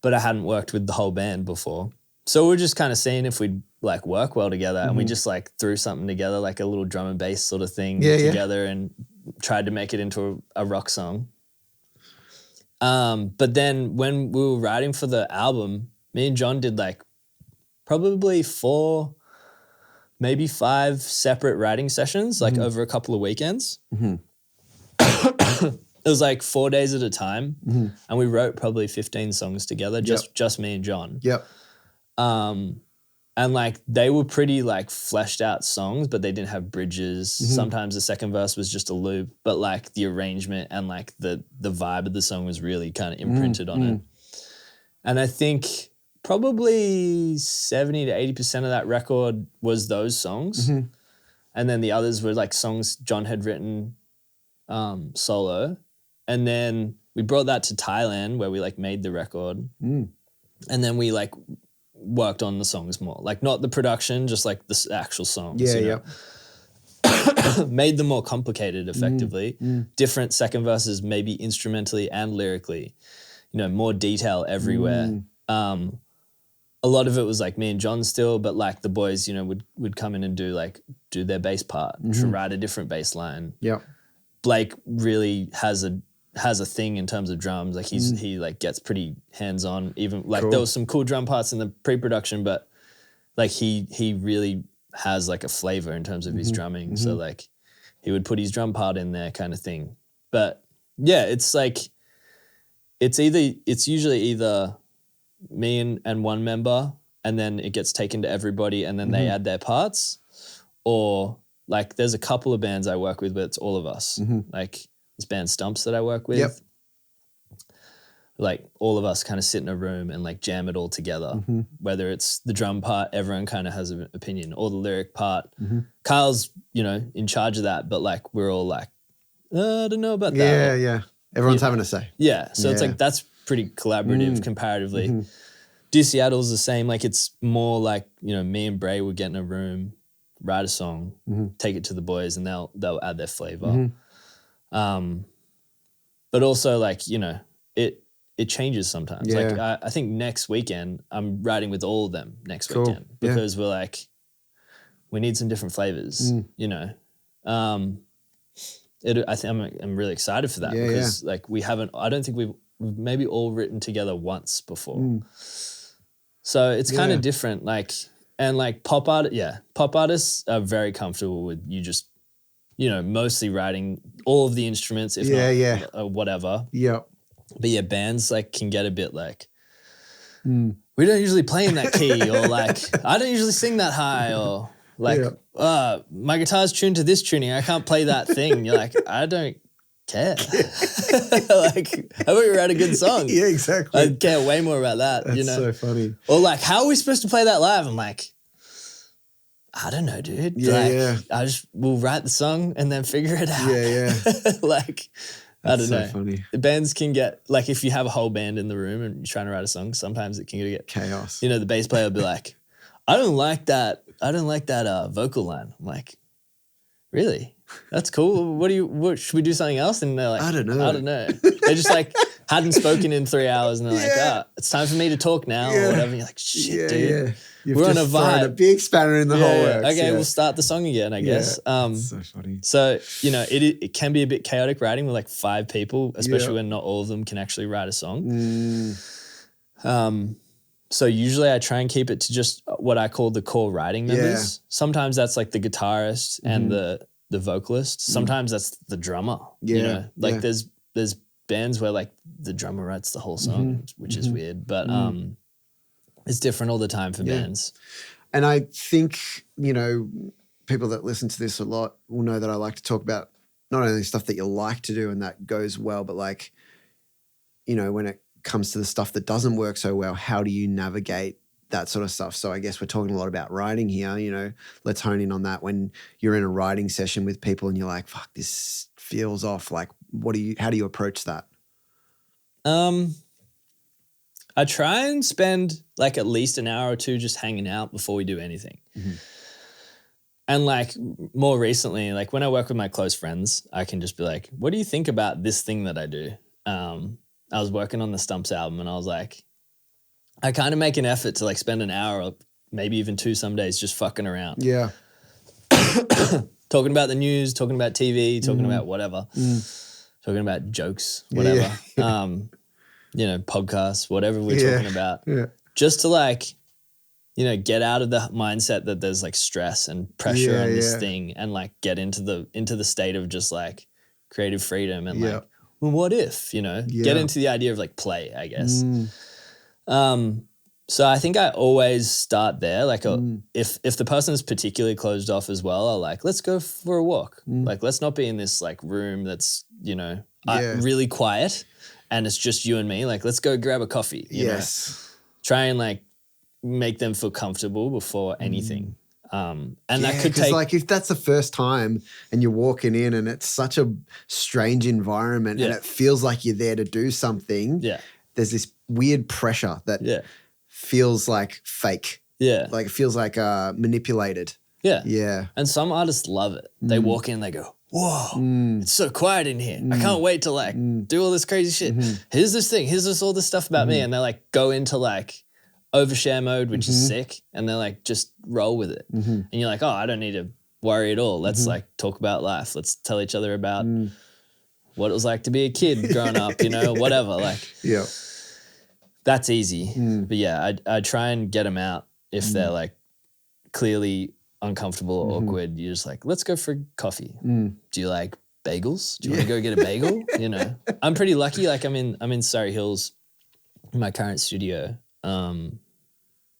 But I hadn't worked with the whole band before. So we were just kind of seeing if we'd like work well together. And we just like threw something together, like a little drum and bass sort of thing together, and tried to make it into a rock song. But then when we were writing for the album, me and John did like probably 4, maybe 5 separate writing sessions, like over a couple of weekends. It was like 4 days at a time, and we wrote probably 15 songs together, just me and John. And like they were pretty like fleshed out songs, but they didn't have bridges. Sometimes the second verse was just a loop, but like the arrangement and like the vibe of the song was really kind of imprinted on it. And I think probably 70 to 80% of that record was those songs. And then the others were like songs John had written solo. And then we brought that to Thailand where we like made the record. And then we like worked on the songs more. Like not the production, just like the actual songs. Yeah, you know? Made them more complicated effectively. Different second verses, maybe instrumentally and lyrically. You know, more detail everywhere. A lot of it was like me and John still, but like the boys, you know, would come in and do their bass part, to write a different bass line. Yeah. Blake really has a thing in terms of drums. Like he like gets pretty hands on. Even like there was some cool drum parts in the pre-production, but like he really has like a flavor in terms of his drumming. So like he would put his drum part in there, kind of thing. But yeah, it's like it's usually either me and one member, and then it gets taken to everybody, and then they add their parts, or like there's a couple of bands I work with where it's all of us. Like this band STUMPS that I work with, like all of us kind of sit in a room and like jam it all together. Whether it's the drum part, everyone kind of has an opinion, or the lyric part. Kyle's, you know, in charge of that, but like we're all like, I don't know about that. Yeah. Everyone's having a say. Yeah. So it's like that's pretty collaborative comparatively. Do Seattle's the same. Like it's more like, you know, me and Bray would get in a room, write a song, take it to the boys, and they'll add their flavor. But also like, you know, it changes sometimes. Yeah. Like I think next weekend I'm writing with all of them next weekend because we're like, we need some different flavors, you know. I think I'm really excited for that because like I don't think we've maybe all written together once before. So it's kind of different. Like, and like pop artists are very comfortable with you just, you know, mostly writing all of the instruments, if not whatever. Yeah. But yeah, bands like can get a bit like, we don't usually play in that key, or like, I don't usually sing that high, or like, my guitar's tuned to this tuning, I can't play that thing. You're like, I don't care. Like, how about we write a good song? Yeah, exactly. I care way more about that. That's you know? so funny. Or like, how are we supposed to play that live? I'm like, I don't know, dude. We'll write the song and then figure it out. Like, I don't know. Funny. The bands can get, like, if you have a whole band in the room and you're trying to write a song, sometimes it can get chaos. You know, the bass player will be like, I don't like that vocal line. I'm like, really? That's cool. What should we do something else? And they're like, I don't know. They just like hadn't spoken in 3 hours, and they're like, it's time for me to talk now, or whatever. And you're like, shit, dude. You've we're just on a vibe. A big spanner in the whole works. Okay, we'll start the song again, I guess. That's so funny. So, you know, it can be a bit chaotic writing with like 5 people, especially when not all of them can actually write a song. So usually I try and keep it to just what I call the core writing members. Sometimes that's like the guitarist and the vocalist. Sometimes that's the drummer. You know, like there's bands where like the drummer writes the whole song, which is weird, but it's different all the time for bands. And I think, you know, people that listen to this a lot will know that I like to talk about not only stuff that you like to do and that goes well, but like, you know, when it comes to the stuff that doesn't work so well, how do you navigate that sort of stuff? So I guess we're talking a lot about writing here, you know, let's hone in on that. When you're in a writing session with people and you're like, fuck, this feels off. Like, how do you approach that? I try and spend like at least an hour or two just hanging out before we do anything. And like more recently, like when I work with my close friends, I can just be like, what do you think about this thing that I do? I was working on the STUMPS album, and I was like, I kind of make an effort to like spend an hour or maybe even 2 some days just fucking around. Yeah. Talking about the news, talking about TV, talking about whatever, talking about jokes, whatever. You know, podcasts, whatever we're talking about. Just to like, you know, get out of the mindset that there's like stress and pressure on this thing, and like get into the state of just like creative freedom and like, well, what if, you know, get into the idea of like play, I guess. So I think I always start there. Like if the person is particularly closed off as well, I'll like, let's go for a walk. Like, let's not be in this like room that's, you know, really quiet and it's just you and me. Like, let's go grab a coffee. You know? Try and like make them feel comfortable before anything. And that could take like if that's the first time and you're walking in and it's such a strange environment and it feels like you're there to do something. Yeah. There's this weird pressure that feels like fake. Yeah. Like it feels like manipulated. Yeah. Yeah. And some artists love it. They walk in, they go, whoa, it's so quiet in here. I can't wait to like do all this crazy shit. Here's this thing. Here's this all this stuff about me. And they like go into like overshare mode, which is sick. And they're like, just roll with it. And you're like, oh, I don't need to worry at all. Let's like talk about life. Let's tell each other about what it was like to be a kid growing up, you know, whatever. Like, that's easy. But yeah, I try and get them out if they're like clearly uncomfortable or awkward. You're just like, let's go for coffee. Do you like bagels? Do you want to go get a bagel? You know, I'm pretty lucky. Like I'm in Surrey Hills, my current studio.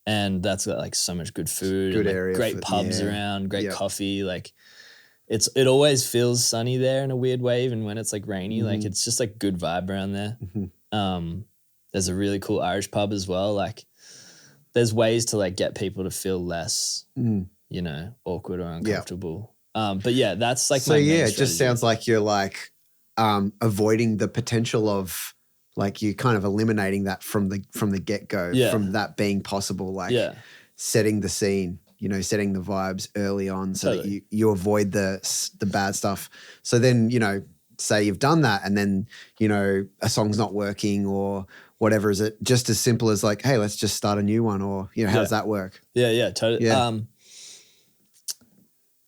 And that's got like so much good food, Good and, like, area great pubs around, great coffee. Like it always feels sunny there in a weird way, even when it's like rainy. Like it's just like good vibe around there. There's a really cool Irish pub as well. Like there's ways to like get people to feel less, you know, awkward or uncomfortable. But yeah, that's like so my main it strategy. just sounds like you're like avoiding the potential of like you kind of eliminating that from the get-go, from that being possible, like setting the scene, you know, setting the vibes early on so that you avoid the bad stuff. So then, you know, say you've done that and then, you know, a song's not working or whatever, is it just as simple as like, hey, let's just start a new one, or, you know, how does that work? Yeah, totally. Yeah.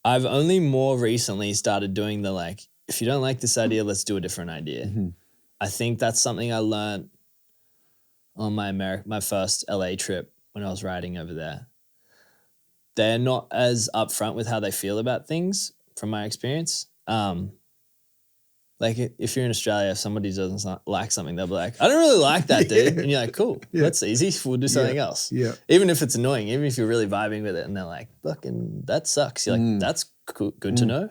I've only more recently started doing the like, if you don't like this idea, let's do a different idea. I think that's something I learned on my first LA trip when I was riding over there. They're not as upfront with how they feel about things from my experience. Like if you're in Australia, if somebody doesn't like something, they'll be like, I don't really like that, dude. And you're like, cool, that's easy. We'll do something else. Yeah. Even if it's annoying, even if you're really vibing with it and they're like, fucking, that sucks. You're like, that's cool, good to know.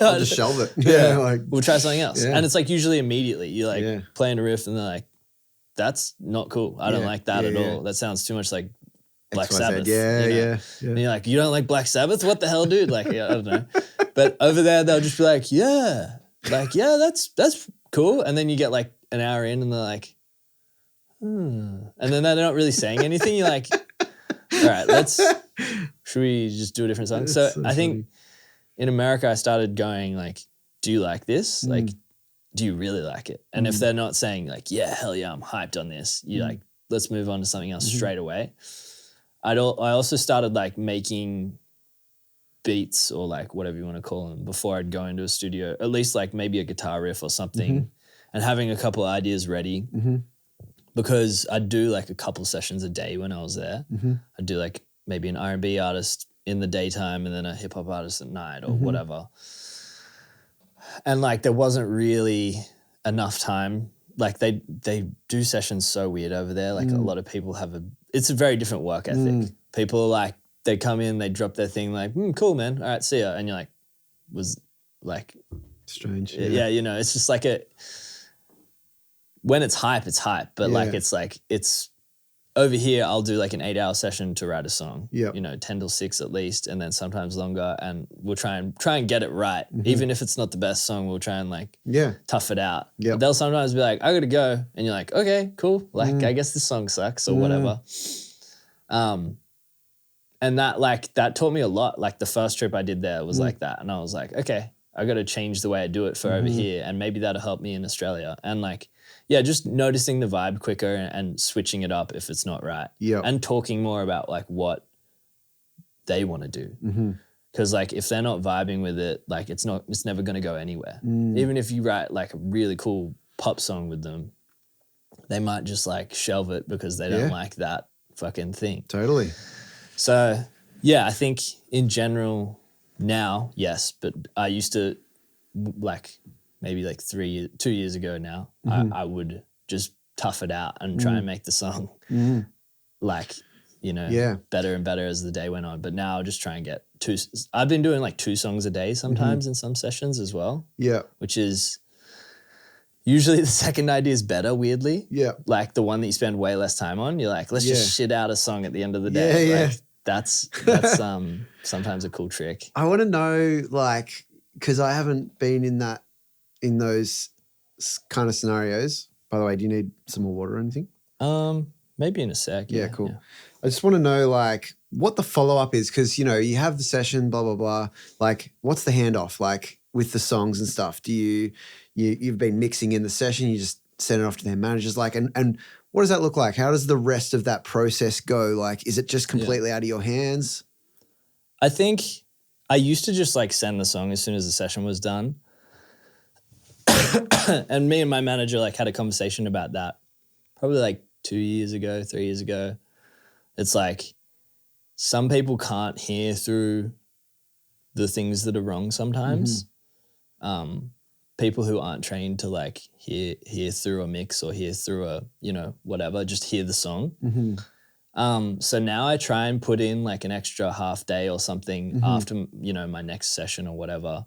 I'll just shelve it. Like, we'll try something else. And it's like usually immediately you're like playing a riff and they're like, that's not cool. I don't like that at all. That sounds too much like Black Sabbath. And you're like, you don't like Black Sabbath? What the hell, dude? Like, I don't know. But over there, they'll just be like, that's cool. And then you get like an hour in and they're like, and then they're not really saying anything. You're like, all right, should we just do a different song? So I think in America, I started going like, do you like this? Like, do you really like it? And if they're not saying like, yeah, hell yeah, I'm hyped on this, you're like, let's move on to something else straight away. I also started like making beats or like whatever you want to call them before I'd go into a studio, at least like maybe a guitar riff or something, and having a couple of ideas ready because I'd do like a couple sessions a day when I was there. I'd do like maybe an R&B artist in the daytime and then a hip hop artist at night or whatever. And like there wasn't really enough time. Like they do sessions so weird over there. Like a lot of people it's a very different work ethic. People like, they come in, they drop their thing like, cool, man. All right, see ya. And you're like, was like... strange. Yeah, you know, it's just like when it's hype, it's hype. But like, it's over here, I'll do like an 8-hour session to write a song, you know, 10 till 6 at least, and then sometimes longer. And we'll try and get it right. Even if it's not the best song, we'll try and like tough it out. They'll sometimes be like, I gotta go. And you're like, okay, cool. Like, I guess this song sucks or whatever. And that taught me a lot. Like the first trip I did there was like that. And I was like, okay, I got to change the way I do it for over here. And maybe that'll help me in Australia. And like, just noticing the vibe quicker and switching it up if it's not right. And talking more about like what they want to do. Because like if they're not vibing with it, like it's never going to go anywhere. Even if you write like a really cool pop song with them, they might just like shelve it because they don't like that fucking thing. Totally. So, yeah, I think in general now, yes, but I used to like maybe like 2 years ago now, I would just tough it out and try and make the song like, you know, better and better as the day went on. But now I'll just try and get I've been doing like 2 songs a day sometimes in some sessions as well. Which is usually the second idea is better, weirdly. Like the one that you spend way less time on. You're like, let's just shit out a song at the end of the day. That's sometimes a cool trick. I want to know, like, because I haven't been in those kind of scenarios. By the way, do you need some more water or anything? Maybe in a sec. Yeah, cool. Yeah. I just want to know, like, what the follow-up is, because, you know, you have the session, blah, blah, blah. Like, what's the handoff, like, with the songs and stuff? Do you've been mixing in the session, you just send it off to their managers, like, and what does that look like? How does the rest of that process go? Like, is it just completely out of your hands? I think I used to just, like, send the song as soon as the session was done. And me and my manager, like, had a conversation about that probably, like, 3 years ago. It's like some people can't hear through the things that are wrong sometimes. People who aren't trained to, like, hear through a mix or hear through a, you know, whatever, just hear the song. So now I try and put in, like, an extra half day or something after, you know, my next session or whatever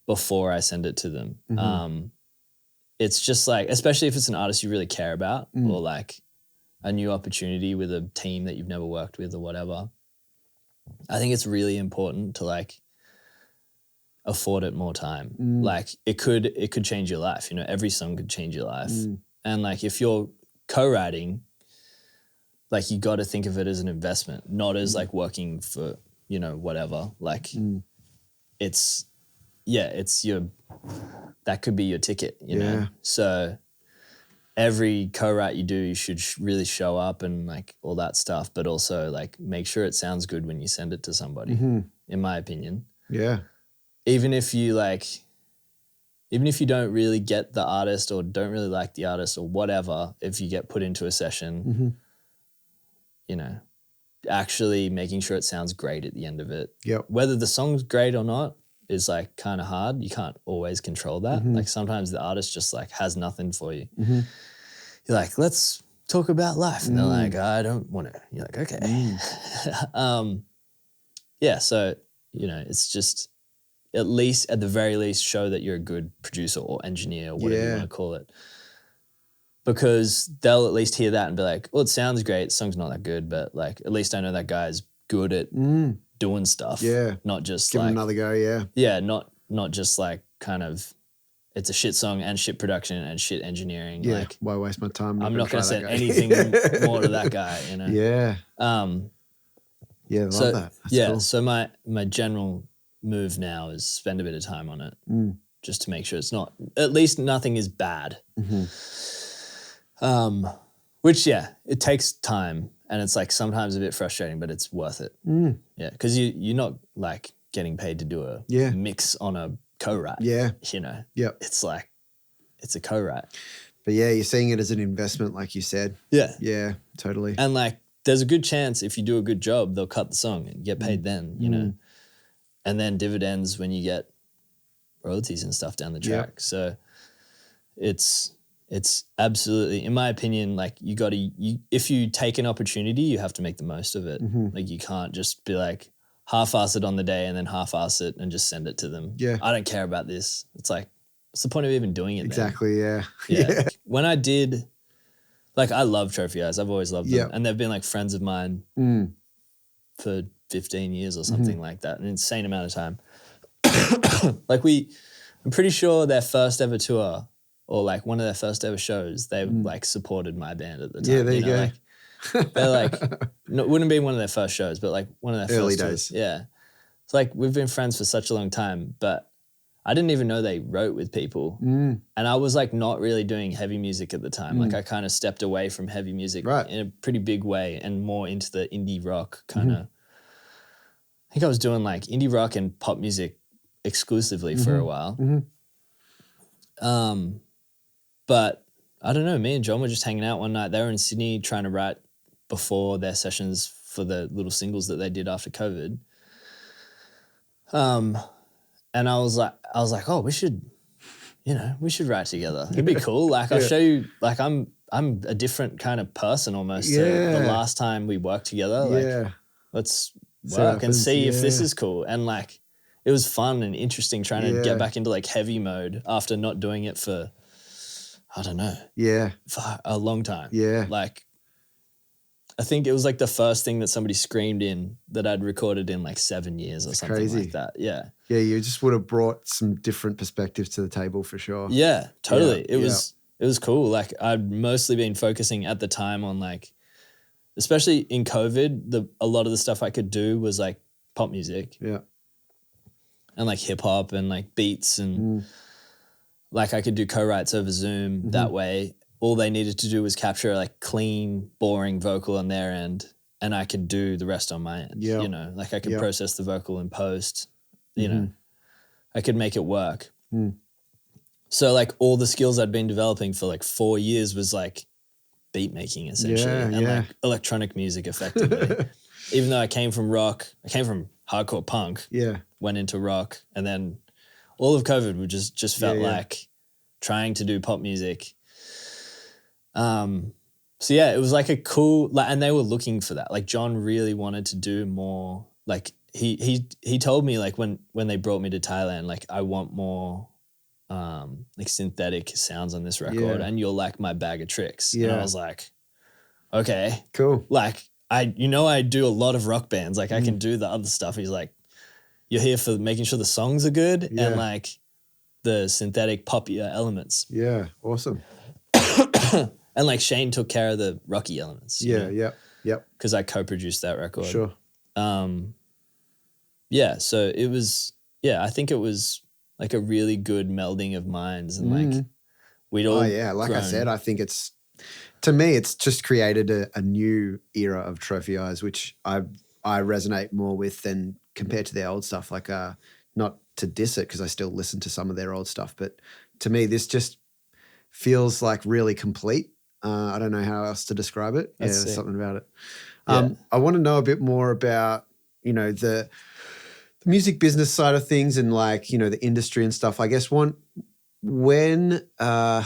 before I send it to them. It's just, like, especially if it's an artist you really care about or, like, a new opportunity with a team that you've never worked with or whatever, I think it's really important to, like, afford it more time. Like, it could change your life. You know, every song could change your life. And, like, if you're co-writing, like, you got to think of it as an investment, not as, like, working for, you know, whatever. Like, it's that could be your ticket, you know? So every co-write you do, you should really show up and, like, all that stuff, but also, like, make sure it sounds good when you send it to somebody, in my opinion. Yeah. Even if you don't really get the artist or don't really like the artist or whatever, if you get put into a session, you know, actually making sure it sounds great at the end of it. Whether the song's great or not is, like, kind of hard. You can't always control that. Like, sometimes the artist just, like, has nothing for you. You're like, let's talk about life. And they're like, I don't want to. You're like, okay. Yeah, so, you know, it's just at the very least show that you're a good producer or engineer or whatever you want to call it. Because they'll at least hear that and be like, well, it sounds great. The song's not that good, but, like, at least I know that guy's good at doing stuff. Yeah. Not just, give like, him another go, yeah. Yeah, not just, like, kind of it's a shit song and shit production and shit engineering. Yeah, like, why waste my time? I'm not going to send anything more to that guy, you know? Yeah. Yeah, love that. That's cool. So my general move now is spend a bit of time on it just to make sure it's not, at least nothing is bad. Which, it takes time and it's, like, sometimes a bit frustrating, but it's worth it. Yeah, because you're not, like, getting paid to do a mix on a co-write. Yeah. You know? Yep. It's like, it's a co-write. But yeah, you're seeing it as an investment, like you said. Yeah. Yeah, totally. And, like, there's a good chance if you do a good job, they'll cut the song and get paid then, you know? And then dividends when you get royalties and stuff down the track. Yep. So it's absolutely, in my opinion, like, if you take an opportunity, you have to make the most of it. Like, you can't just be like, half-ass it on the day and then half-ass it and just send it to them. Yeah. I don't care about this. It's like, what's the point of even doing it? Exactly, then? Yeah. When I did, like, I love Trophy Eyes. I've always loved them. And they've been, like, friends of mine for 15 years or something like that, an insane amount of time. Like, I'm pretty sure their first ever tour or, like, one of their first ever shows, they like, supported my band at the time. Yeah, there you go. Like, they're like, no, it wouldn't be one of their first shows, but, like, one of their early first days. Tours. Yeah. It's like, we've been friends for such a long time, but I didn't even know they wrote with people. And I was, like, not really doing heavy music at the time. Like, I kind of stepped away from heavy music in a pretty big way and more into the indie rock kind of. I think I was doing, like, indie rock and pop music exclusively for a while. But I don't know, me and John were just hanging out one night. They were in Sydney trying to write before their sessions for the little singles that they did after COVID. And I was like, oh, we should write together. It'd be cool. Like, I'll show you, like, I'm a different kind of person almost to the last time we worked together. Like, let's work and see if this is cool. And, like, it was fun and interesting trying to get back into, like, heavy mode after not doing it for, I don't know. For a long time. Yeah. Like, I think it was like the first thing that somebody screamed in that I'd recorded in like 7 years or something crazy. like that. Yeah. Yeah, you just would have brought some different perspectives to the table for sure. Yeah, totally. It was cool. Like I'd mostly been focusing at the time on like, especially in COVID, a lot of the stuff I could do was like pop music. Yeah. And like hip hop and like beats and like I could do co-writes over Zoom that way. All they needed to do was capture like clean, boring vocal on their end and I could do the rest on my end. Yeah. You know, like I could process the vocal in post, you know, I could make it work. So like all the skills I'd been developing for like 4 years was like beat making essentially and like electronic music effectively. Even though I came from rock, I came from hardcore punk, went into rock, and then all of COVID we just felt like trying to do pop music. So yeah, it was like a cool, like, and they were looking for that. Like John really wanted to do more. Like he told me like when they brought me to Thailand, like I want more like synthetic sounds on this record, and you're like my bag of tricks. And I was like, okay, cool. Like I do a lot of rock bands. Like I can do the other stuff. He's like, you're here for making sure the songs are good and like the synthetic poppier elements. Yeah, awesome. And like Shane took care of the rocky elements. Yep. Because I co-produced that record. Sure. Yeah, so it was, I think it was like a really good melding of minds and like we'd all like grown. I said, I think to me, it's just created a new era of Trophy Eyes, which I resonate more with than compared to their old stuff. Like, not to diss it because I still listen to some of their old stuff, but to me, this just feels like really complete. I don't know how else to describe it. There's something about it. I want to know a bit more about, you know, the music business side of things and like, you know, the industry and stuff. I guess what are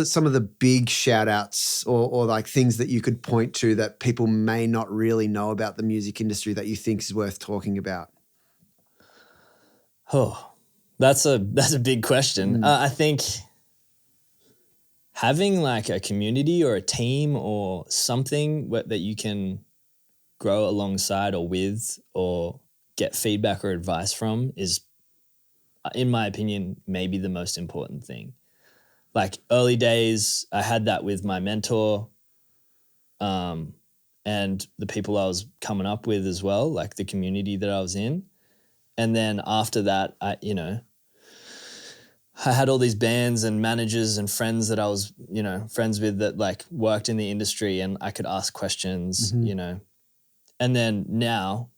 some of the big shout outs or like things that you could point to that people may not really know about the music industry that you think is worth talking about? Oh, that's a big question. I think having like a community or a team or something that you can grow alongside or with or get feedback or advice from is, in my opinion, maybe the most important thing. Like early days, I had that with my mentor and the people I was coming up with as well, like the community that I was in. And then after that, I had all these bands and managers and friends that I was, you know, friends with that like worked in the industry and I could ask questions, you know. And then now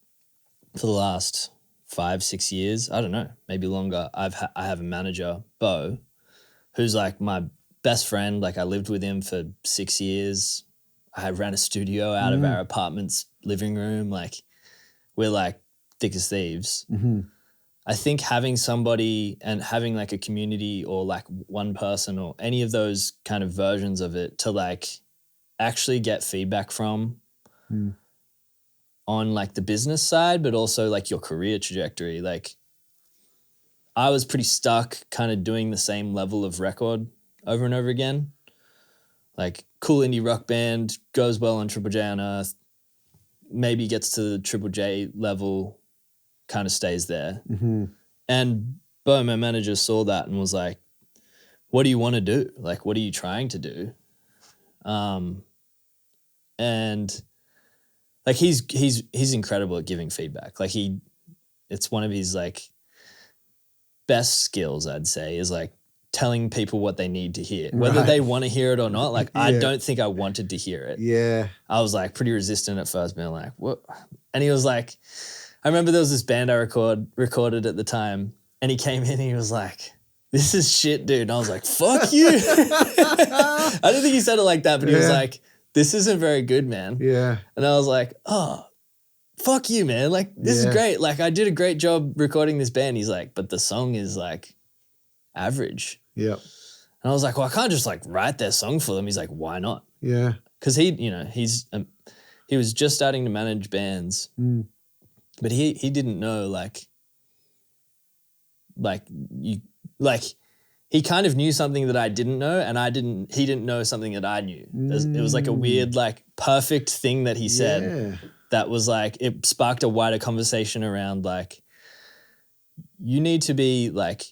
for the last 5-6 years, I don't know, maybe longer, I have a manager, Bo, who's like my best friend. Like I lived with him for 6 years. I ran a studio out of our apartment's living room. Like we're like thick as thieves. I think having somebody and having like a community or like one person or any of those kind of versions of it to like actually get feedback from on like the business side, but also like your career trajectory. Like I was pretty stuck kind of doing the same level of record over and over again. Like cool indie rock band, goes well on Triple J on Earth, maybe gets to the Triple J level, kind of stays there. And Bo, my manager, saw that and was like, what do you want to do? Like, what are you trying to do? And like he's incredible at giving feedback. Like it's one of his like best skills, I'd say, is like telling people what they need to hear, whether they want to hear it or not. Like I don't think I wanted to hear it. Yeah. I was like pretty resistant at first, being like, what? And he was like, I remember there was this band I recorded at the time, and he came in and he was like, this is shit, dude. And I was like, fuck you. I don't think he said it like that, but he was like, this isn't very good, man. Yeah. And I was like, oh, fuck you, man. Like, this is great. Like, I did a great job recording this band. He's like, but the song is like average. Yeah. And I was like, well, I can't just like write their song for them. He's like, why not? Yeah. Because he was just starting to manage bands. But he didn't know he kind of knew something that I didn't know, and he didn't know something that I knew. It was like a weird, like perfect thing that he said that was like, it sparked a wider conversation around like, you need to be like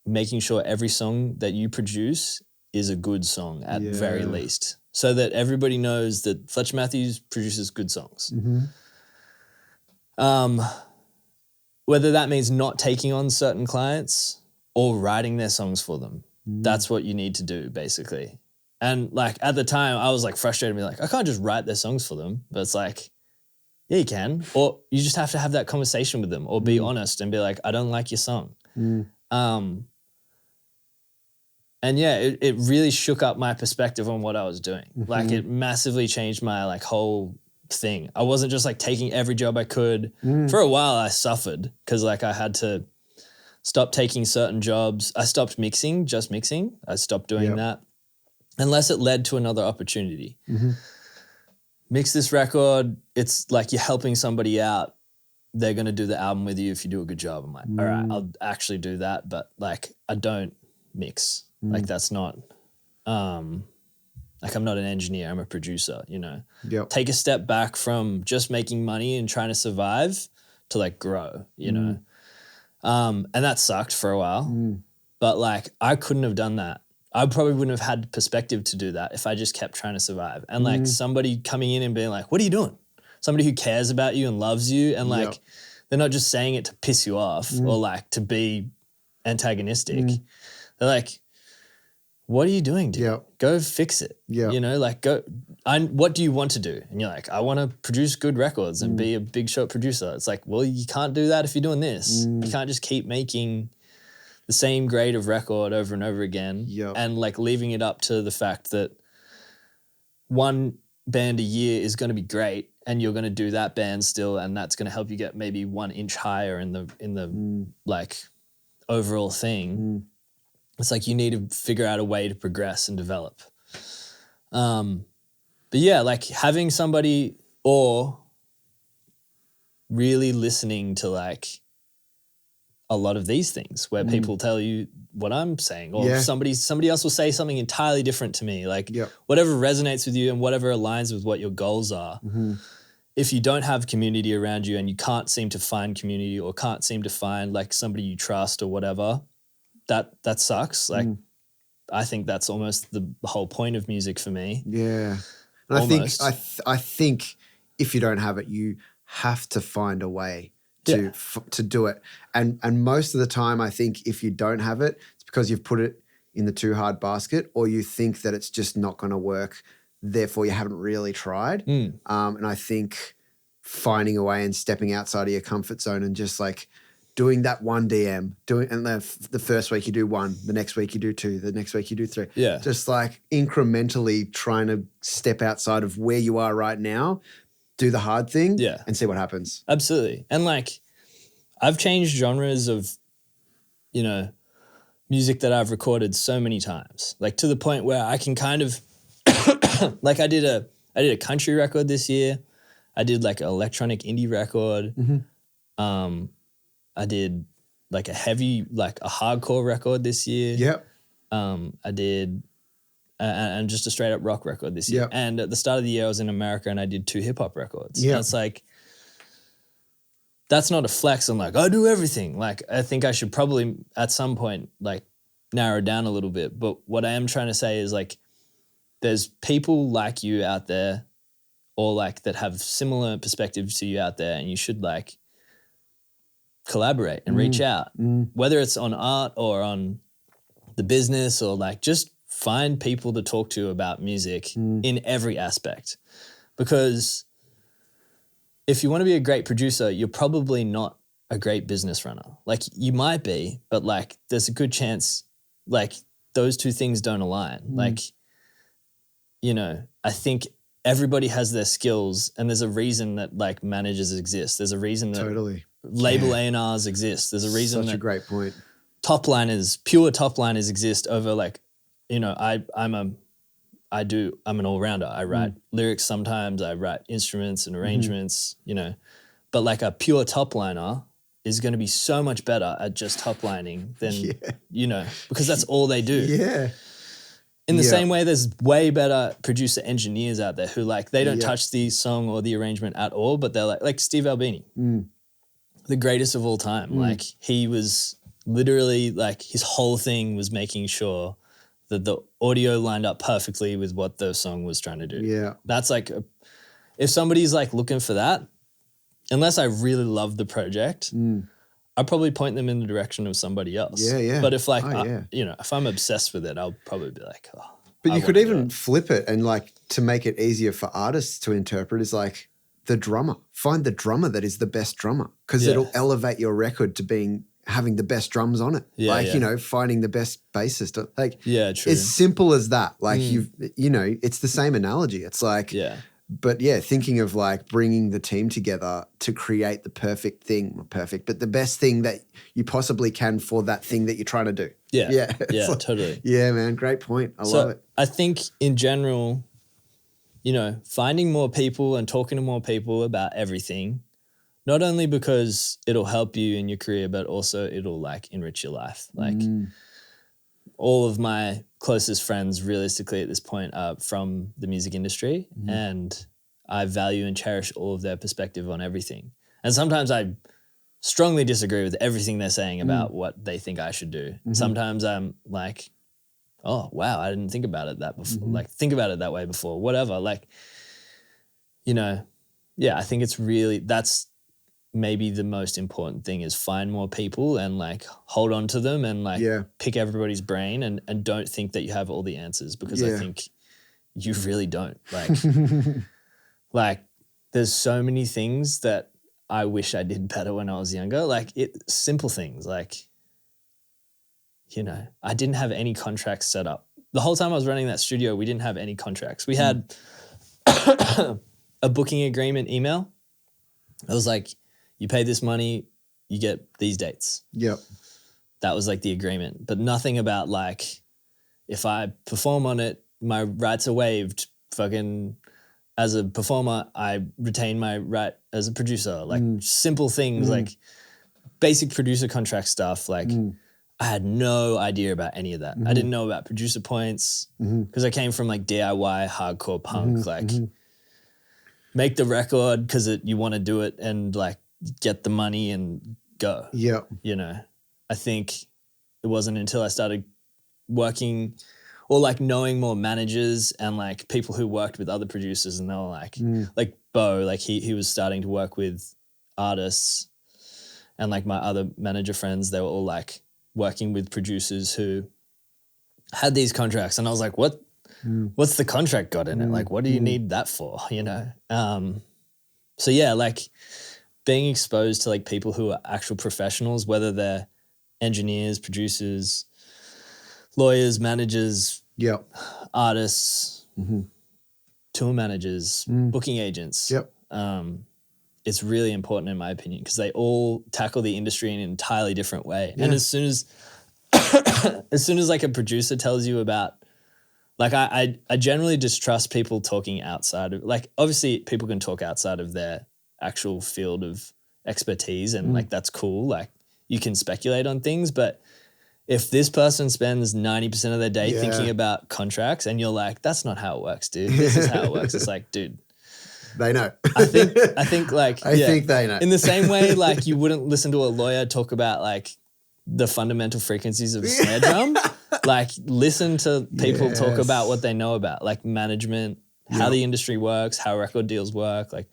making sure every song that you produce is a good song at very least, so that everybody knows that Fletcher Matthews produces good songs. Whether that means not taking on certain clients or writing their songs for them. That's what you need to do, basically. And like at the time, I was like frustrated, me like, I can't just write their songs for them. But it's like, yeah, you can. Or you just have to have that conversation with them, or be honest and be like, I don't like your song. And yeah, it really shook up my perspective on what I was doing. Like it massively changed my like whole thing. I wasn't just like taking every job I could. For a while I suffered because like I had to stop taking certain jobs. I stopped mixing, just mixing. I stopped doing that unless it led to another opportunity. Mix this record. It's like you're helping somebody out. They're going to do the album with you if you do a good job. I'm like, all right, I'll actually do that. But like, I don't mix. Like that's not, like I'm not an engineer. I'm a producer, you know. Take a step back from just making money and trying to survive to like grow, you know. And that sucked for a while, but like I couldn't have done that. I probably wouldn't have had perspective to do that if I just kept trying to survive. And like somebody coming in and being like, what are you doing? Somebody who cares about you and loves you, and like they're not just saying it to piss you off or like to be antagonistic. They're like, what are you doing, dude? Go fix it. You know, like what do you want to do? And you're like, I want to produce good records and be a big shot producer. It's like, well, you can't do that if you're doing this. You can't just keep making the same grade of record over and over again and like leaving it up to the fact that one band a year is going to be great and you're going to do that band still, and that's going to help you get maybe 1 inch higher in the like overall thing. It's like you need to figure out a way to progress and develop. But yeah, like having somebody or really listening to like a lot of these things where people tell you what I'm saying, or somebody else will say something entirely different to me. Like whatever resonates with you and whatever aligns with what your goals are. If you don't have community around you and you can't seem to find community or can't seem to find like somebody you trust or whatever, that sucks. Like, I think that's almost the whole point of music for me. Yeah. And I think if you don't have it, you have to find a way to do it. And most of the time, I think if you don't have it, it's because you've put it in the too hard basket, or you think that it's just not going to work. Therefore, you haven't really tried. And I think finding a way and stepping outside of your comfort zone and just like doing that one DM, and the first week you do one, the next week you do two, the next week you do three. Just like incrementally trying to step outside of where you are right now, do the hard thing and see what happens. Absolutely. And like I've changed genres of, you know, music that I've recorded so many times, like to the point where I can kind of like I did a country record this year. I did like an electronic indie record. I did like a heavy, like a hardcore record this year. I did and just a straight up rock record this year. And at the start of the year, I was in America and I did 2 hip hop records. And it's like, that's not a flex. I'm like, I do everything. Like, I think I should probably at some point like narrow down a little bit. But what I am trying to say is like, there's people like you out there, or like that have similar perspectives to you out there, and you should like collaborate and reach out, whether it's on art or on the business, or like just find people to talk to about music in every aspect. Because if you want to be a great producer, you're probably not a great business runner. Like you might be, but like there's a good chance like those two things don't align. Like, you know, I think everybody has their skills, and there's a reason that like managers exist. There's a reason that label A&Rs exist. There's a reason Such that a great point. Pure top liners exist over like, you know, I'm an all-rounder. I write lyrics sometimes, I write instruments and arrangements, you know, but like a pure top liner is going to be so much better at just top lining than, you know, because that's all they do. Yeah. In the same way, there's way better producer engineers out there who like, they don't touch the song or the arrangement at all, but they're like Steve Albini, the greatest of all time. Like he was literally like, his whole thing was making sure that the audio lined up perfectly with what the song was trying to do. Yeah. That's like, if somebody's like looking for that, unless I really love the project, I'd probably point them in the direction of somebody else. Yeah, yeah. But if like, you know, if I'm obsessed with it, I'll probably be like, oh. But you could even flip it and like to make it easier for artists to interpret is like the drummer. Find the drummer that is the best drummer because it'll elevate your record to having the best drums on it. You know, finding the best bassist. Like, true. As simple as that. Like you know, it's the same analogy. It's like, but thinking of like bringing the team together to create the perfect thing, not perfect, but the best thing that you possibly can for that thing that you're trying to do. Yeah, like, totally. Yeah, man, great point. I love it. I think in general, you know, finding more people and talking to more people about everything, not only because it'll help you in your career, but also it'll like enrich your life. Like all of my closest friends realistically at this point are from the music industry and I value and cherish all of their perspective on everything. And sometimes I strongly disagree with everything they're saying about what they think I should do. Sometimes I'm like, oh, wow, I didn't think about it that before. Like think about it that way before, whatever. Like, you know, I think it's really, that's maybe the most important thing is find more people and like hold on to them and like pick everybody's brain and don't think that you have all the answers because I think you really don't. Like, like there's so many things that I wish I did better when I was younger. Like simple things like, you know, I didn't have any contracts set up. The whole time I was running that studio, we didn't have any contracts. We had a booking agreement email. It was like, you pay this money, you get these dates. Yep. That was like the agreement, but nothing about like, if I perform on it, my rights are waived. Fucking as a performer, I retain my right as a producer. Like simple things, like basic producer contract stuff. Like I had no idea about any of that. I didn't know about producer points because I came from like DIY hardcore punk, like make the record because you want to do it and like get the money and go. Yeah. You know, I think it wasn't until I started working or like knowing more managers and like people who worked with other producers and they were like Bo, like he was starting to work with artists and like my other manager friends, they were all like working with producers who had these contracts and I was like, what's the contract got in it? Like, what do you need that for? You know? So yeah, like being exposed to like people who are actual professionals, whether they're engineers, producers, lawyers, managers, artists, tour managers, booking agents. It's really important in my opinion because they all tackle the industry in an entirely different way. And as soon as like a producer tells you about, like I generally distrust people talking outside of, like obviously people can talk outside of their actual field of expertise and like that's cool. Like you can speculate on things, but if this person spends 90% of their day thinking about contracts and you're like, that's not how it works, dude. This is how it works. It's like, dude. They know. I think like, I think they know. In the same way, like you wouldn't listen to a lawyer talk about like the fundamental frequencies of a snare drum. Like listen to people talk about what they know about, like management, how the industry works, how record deals work. Like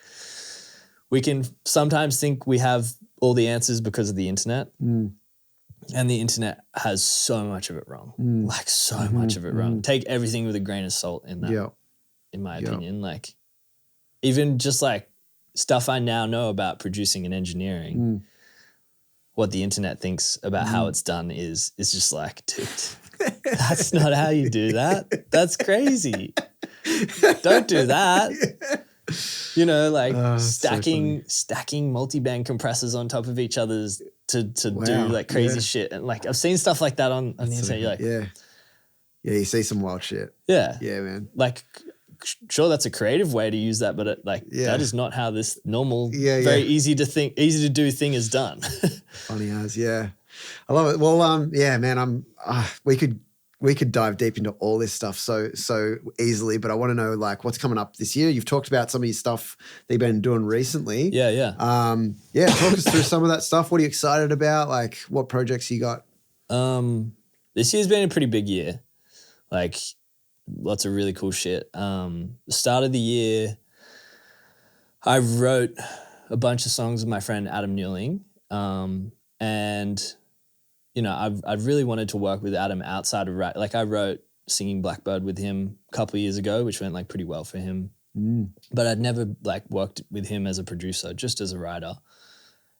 we can sometimes think we have all the answers because of the internet. And the internet has so much of it wrong, like so much of it wrong. Take everything with a grain of salt in that, in my opinion. Like even just like stuff I now know about producing and engineering, what the internet thinks about how it's done is just like, dude, that's not how you do that. That's crazy. Don't do that. You know, like stacking multi-band compressors on top of each other's to do like crazy shit. And like I've seen stuff like that on the internet. You're like, you see some wild shit. Yeah. Yeah, man. Like sure, that's a creative way to use that, but that is not how this normal, very easy to do thing is done. Funny as, yeah. I love it. Well, yeah, man, we could dive deep into all this stuff so easily, but I want to know like what's coming up this year. You've talked about some of your stuff that you've been doing recently. Yeah. Talk us through some of that stuff. What are you excited about? Like what projects you got? This year's been a pretty big year. Like lots of really cool shit. The start of the year, I wrote a bunch of songs with my friend Adam Newling. And you know, I've really wanted to work with Adam outside of rap. Like I wrote Singing Blackbird with him a couple of years ago, which went like pretty well for him. But I'd never like worked with him as a producer, just as a writer.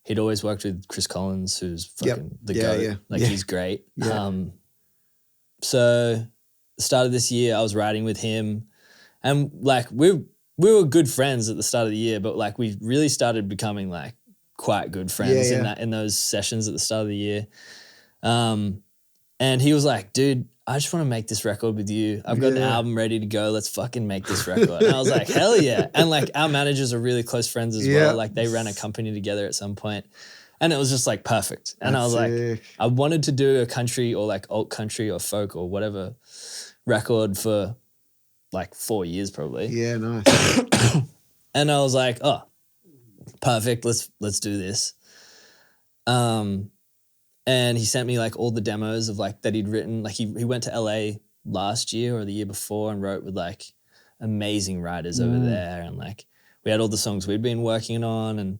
He'd always worked with Chris Collins, who's fucking the GOAT. Yeah. Like he's great. Yeah. So the start of this year, I was writing with him, and like we were good friends at the start of the year, but like we really started becoming like quite good friends in those sessions at the start of the year. And he was like, dude, I just want to make this record with you. I've got an album ready to go. Let's fucking make this record. And I was like, hell yeah. And like our managers are really close friends as well. Like they ran a company together at some point. And it was just like perfect. And I was like, I wanted to do a country or like alt country or folk or whatever record for like 4 years probably. Yeah, nice. And I was like, oh, perfect. Let's do this. And he sent me like all the demos of like that he'd written. Like he went to LA last year or the year before and wrote with like amazing writers over there. And like we had all the songs we'd been working on, and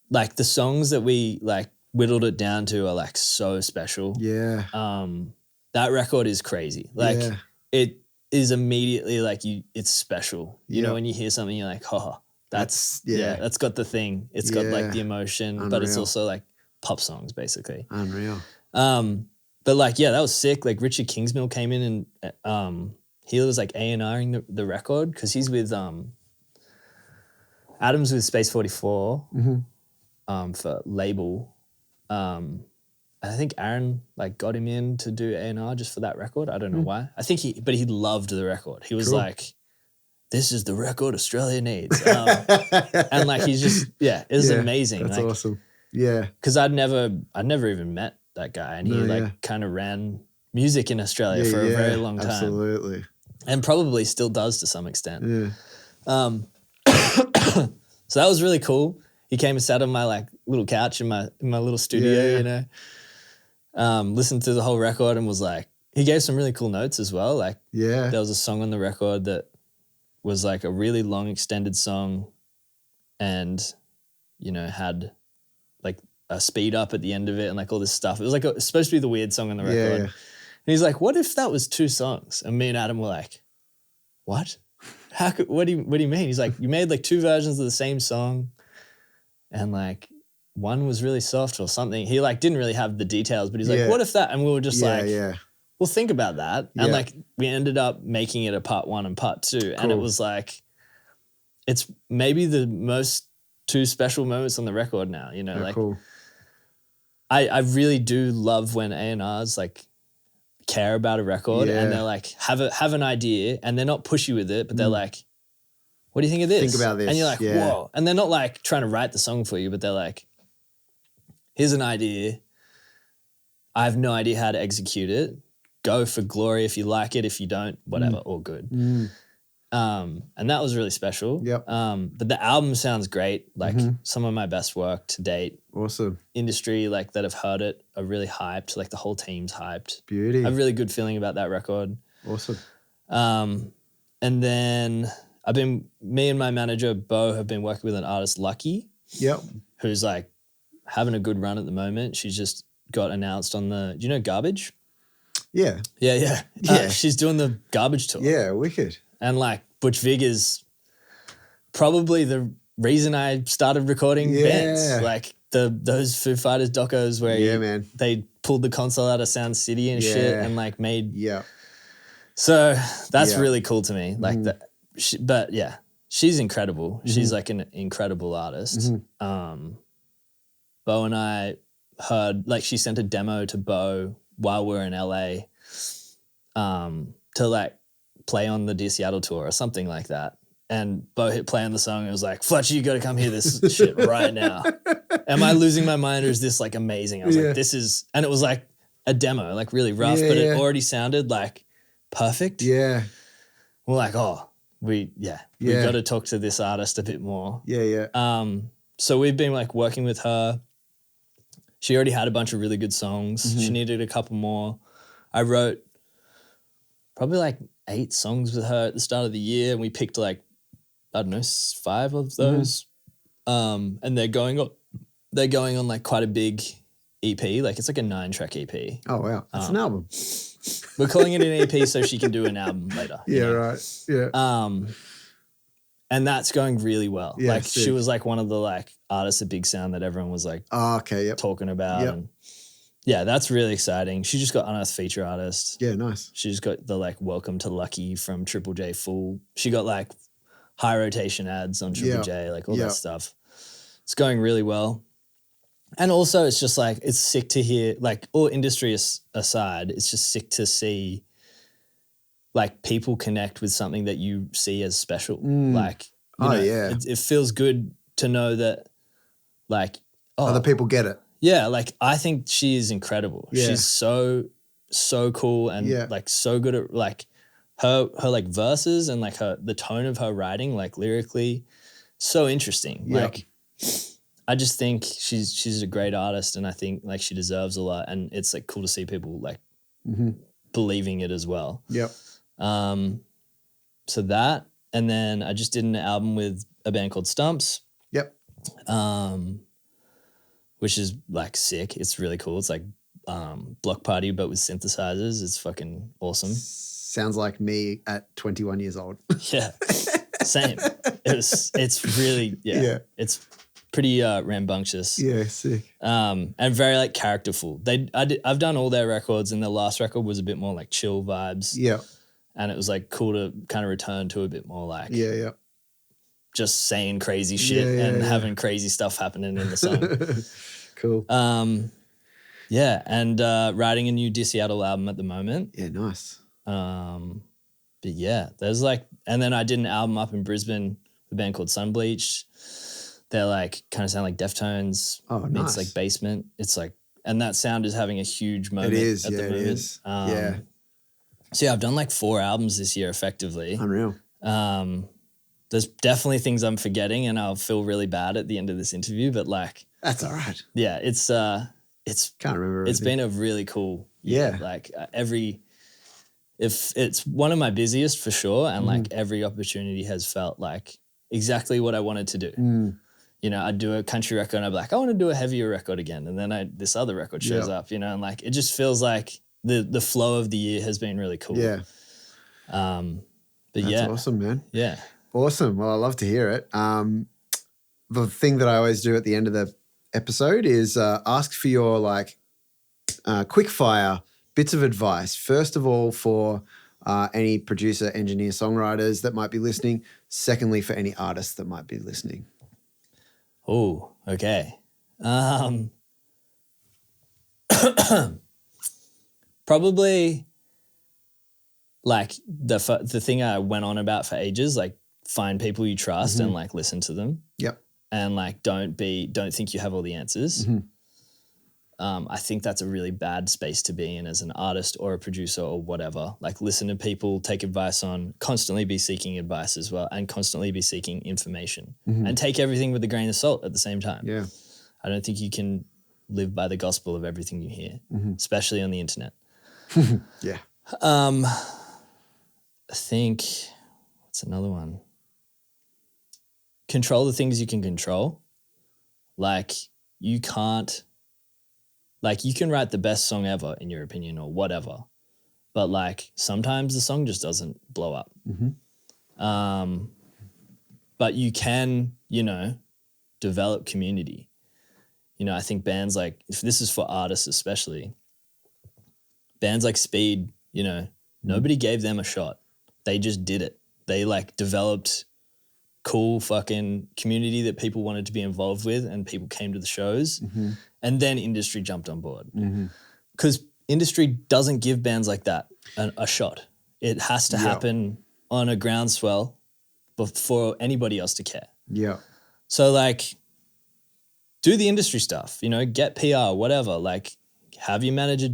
like the songs that we like whittled it down to are like so special. Yeah. That record is crazy. Like it is immediately like it's special. You know, when you hear something, you're like, oh, that's got the thing. It's got like the emotion, Unreal. But it's also like pop songs basically. Unreal. But like, that was sick. Like Richard Kingsmill came in and he was like A&Ring the record because he's with Adam's with Space 44 for label. I think Aaron like got him in to do A&R just for that record. I don't know why. I think he loved the record. He was like, this is the record Australia needs. And like he's just, it was amazing. That's like, awesome. Yeah. Because I'd never even met that guy, and he kind of ran music in Australia for a very long time. Absolutely. And probably still does to some extent. Yeah. So that was really cool. He came and sat on my like little couch in my little studio, you know. Listened to the whole record and was like, he gave some really cool notes as well. Like there was a song on the record that was like a really long extended song and, you know, had like a speed up at the end of it and like all this stuff. It was like it's supposed to be the weird song on the record. And he's like, what if that was 2 songs? And me and Adam were like, what? What do you mean? He's like, you made like 2 versions of the same song and like one was really soft or something. He like didn't really have the details, but he's like, what if that? And we were just well, think about that. And like we ended up making it a part 1 and part 2. Cool. And it was like, it's maybe the most 2 special moments on the record now, you know, like cool. I really do love when A&Rs like care about a record and they're like, have an idea and they're not pushy with it, but they're like, what do you think of this? Think about this. And you're like, whoa. And they're not like trying to write the song for you, but they're like, here's an idea. I have no idea how to execute it. Go for glory if you like it. If you don't, whatever, all good. And that was really special. Yep. But the album sounds great. Like some of my best work to date. Awesome. Industry like that have heard it are really hyped. Like the whole team's hyped. Beauty. I have a really good feeling about that record. Awesome. And then me and my manager Bo have been working with an artist Lucky. Yep. Who's like having a good run at the moment. She's just got announced on do you know Garbage? Yeah. Yeah. She's doing the Garbage tour. Yeah, wicked. And like Butch Vig is probably the reason I started recording bands. Like those Foo Fighters docos where they pulled the console out of Sound City and shit and like made. Yeah. So that's really cool to me. Like that. But yeah, she's incredible. She's like an incredible artist. Bo and I heard like she sent a demo to Bo while we were in LA to like play on the Dear Seattle tour or something like that. And Bo hit play on the song and it was like, Fletcher, you got to come hear this shit right now. Am I losing my mind or is this like amazing? I was like, this is, and it was like a demo, like really rough, but it already sounded like perfect. Yeah. We're like, we got to talk to this artist a bit more. Yeah. So we've been like working with her. She already had a bunch of really good songs. Mm-hmm. She needed a couple more. I wrote probably like 8 songs with her at the start of the year, and we picked like, I don't know, 5 of those. And they're going on like quite a big EP. Like it's like a 9-track EP. Oh wow, that's an album. We're calling it an EP so she can do an album later. Yeah, right. Yeah. And that's going really well. Yeah, like sick. she was like one of the like artists at Big Sound that everyone was like talking about. Yep. And yeah, that's really exciting. She just got Unearthed Feature Artist. Yeah, nice. She just got the like Welcome to Lucky from Triple J Full. She got like high rotation ads on Triple J, like all that stuff. It's going really well. And also it's just like, it's sick to hear, like all industry aside, it's just sick to see like people connect with something that you see as special. Like, you know, it feels good to know that like, other people get it. Yeah. Like I think she is incredible. Yeah. She's so cool and like so good at like her like verses and like the tone of her writing, like lyrically, so interesting. Like I just think she's a great artist and I think like she deserves a lot and it's like cool to see people like believing it as well. Yep. So that, and then I just did an album with a band called STUMPS. Yep. Which is like sick. It's really cool. It's like Block Party but with synthesizers. It's fucking awesome. Sounds like me at 21 years old. Yeah. Same. It's really it's pretty rambunctious. Yeah, sick. And very like characterful. I've done all their records and the last record was a bit more like chill vibes. Yeah. And it was like cool to kind of return to a bit more like just saying crazy shit and having crazy stuff happening in the song. Cool. Yeah, and writing a new Dear Seattle album at the moment. Yeah, nice. But yeah, there's like, and then I did an album up in Brisbane, a band called Sunbleached. They're like kind of sound like Deftones. Oh, nice. It's like basement. It's like, and that sound is having a huge moment. It is. At the moment. It is. Yeah. So yeah, I've done like 4 albums this year effectively. Unreal. There's definitely things I'm forgetting and I'll feel really bad at the end of this interview, but like. That's all right. Yeah, it's can't remember everything. It's been a really cool year. Yeah. Like if it's one of my busiest for sure and like every opportunity has felt like exactly what I wanted to do. You know, I'd do a country record and I'd be like, I want to do a heavier record again. And then this other record shows up, you know, and like it just feels like the flow of the year has been really cool. Yeah. But That's awesome, man. Yeah. Awesome. Well, I love to hear it. The thing that I always do at the end of the episode is ask for your like quick fire bits of advice. First of all, for any producer, engineer, songwriters that might be listening. Secondly, for any artists that might be listening. Oh, okay. Probably like the thing I went on about for ages, like find people you trust and like listen to them. Yep. And like don't think you have all the answers. I think that's a really bad space to be in as an artist or a producer or whatever. Like listen to people, take advice on, constantly be seeking advice as well and constantly be seeking information and take everything with a grain of salt at the same time. Yeah. I don't think you can live by the gospel of everything you hear, especially on the internet. Yeah. I think, what's another one? Control the things you can control. Like you can't, like you can write the best song ever in your opinion or whatever, but like sometimes the song just doesn't blow up. But you can, you know, develop community. You know, I think bands like, if this is for artists especially, bands like Speed, you know, nobody gave them a shot. They just did it. They like developed cool fucking community that people wanted to be involved with and people came to the shows and then industry jumped on board. Because industry doesn't give bands like that a shot. it has to happen on a groundswell before anybody else to care. Yeah. So like, do the industry stuff, you know, get PR, whatever. Like, have your manager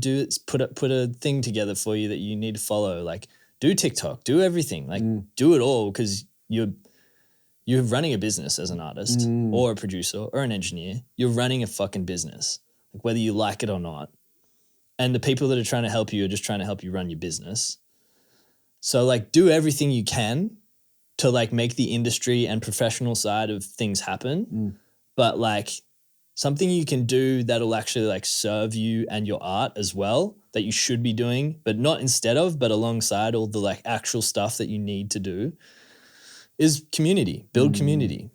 put a thing together for you that you need to follow. Like, do TikTok, do everything. Like, do it all, because you're running a business as an artist or a producer or an engineer. You're running a fucking business, like whether you like it or not. And the people that are trying to help you are just trying to help you run your business. So like, do everything you can to like make the industry and professional side of things happen. But like, something you can do that'll actually like serve you and your art as well, that you should be doing, but not instead of, but alongside all the like actual stuff that you need to do, is community. Build community.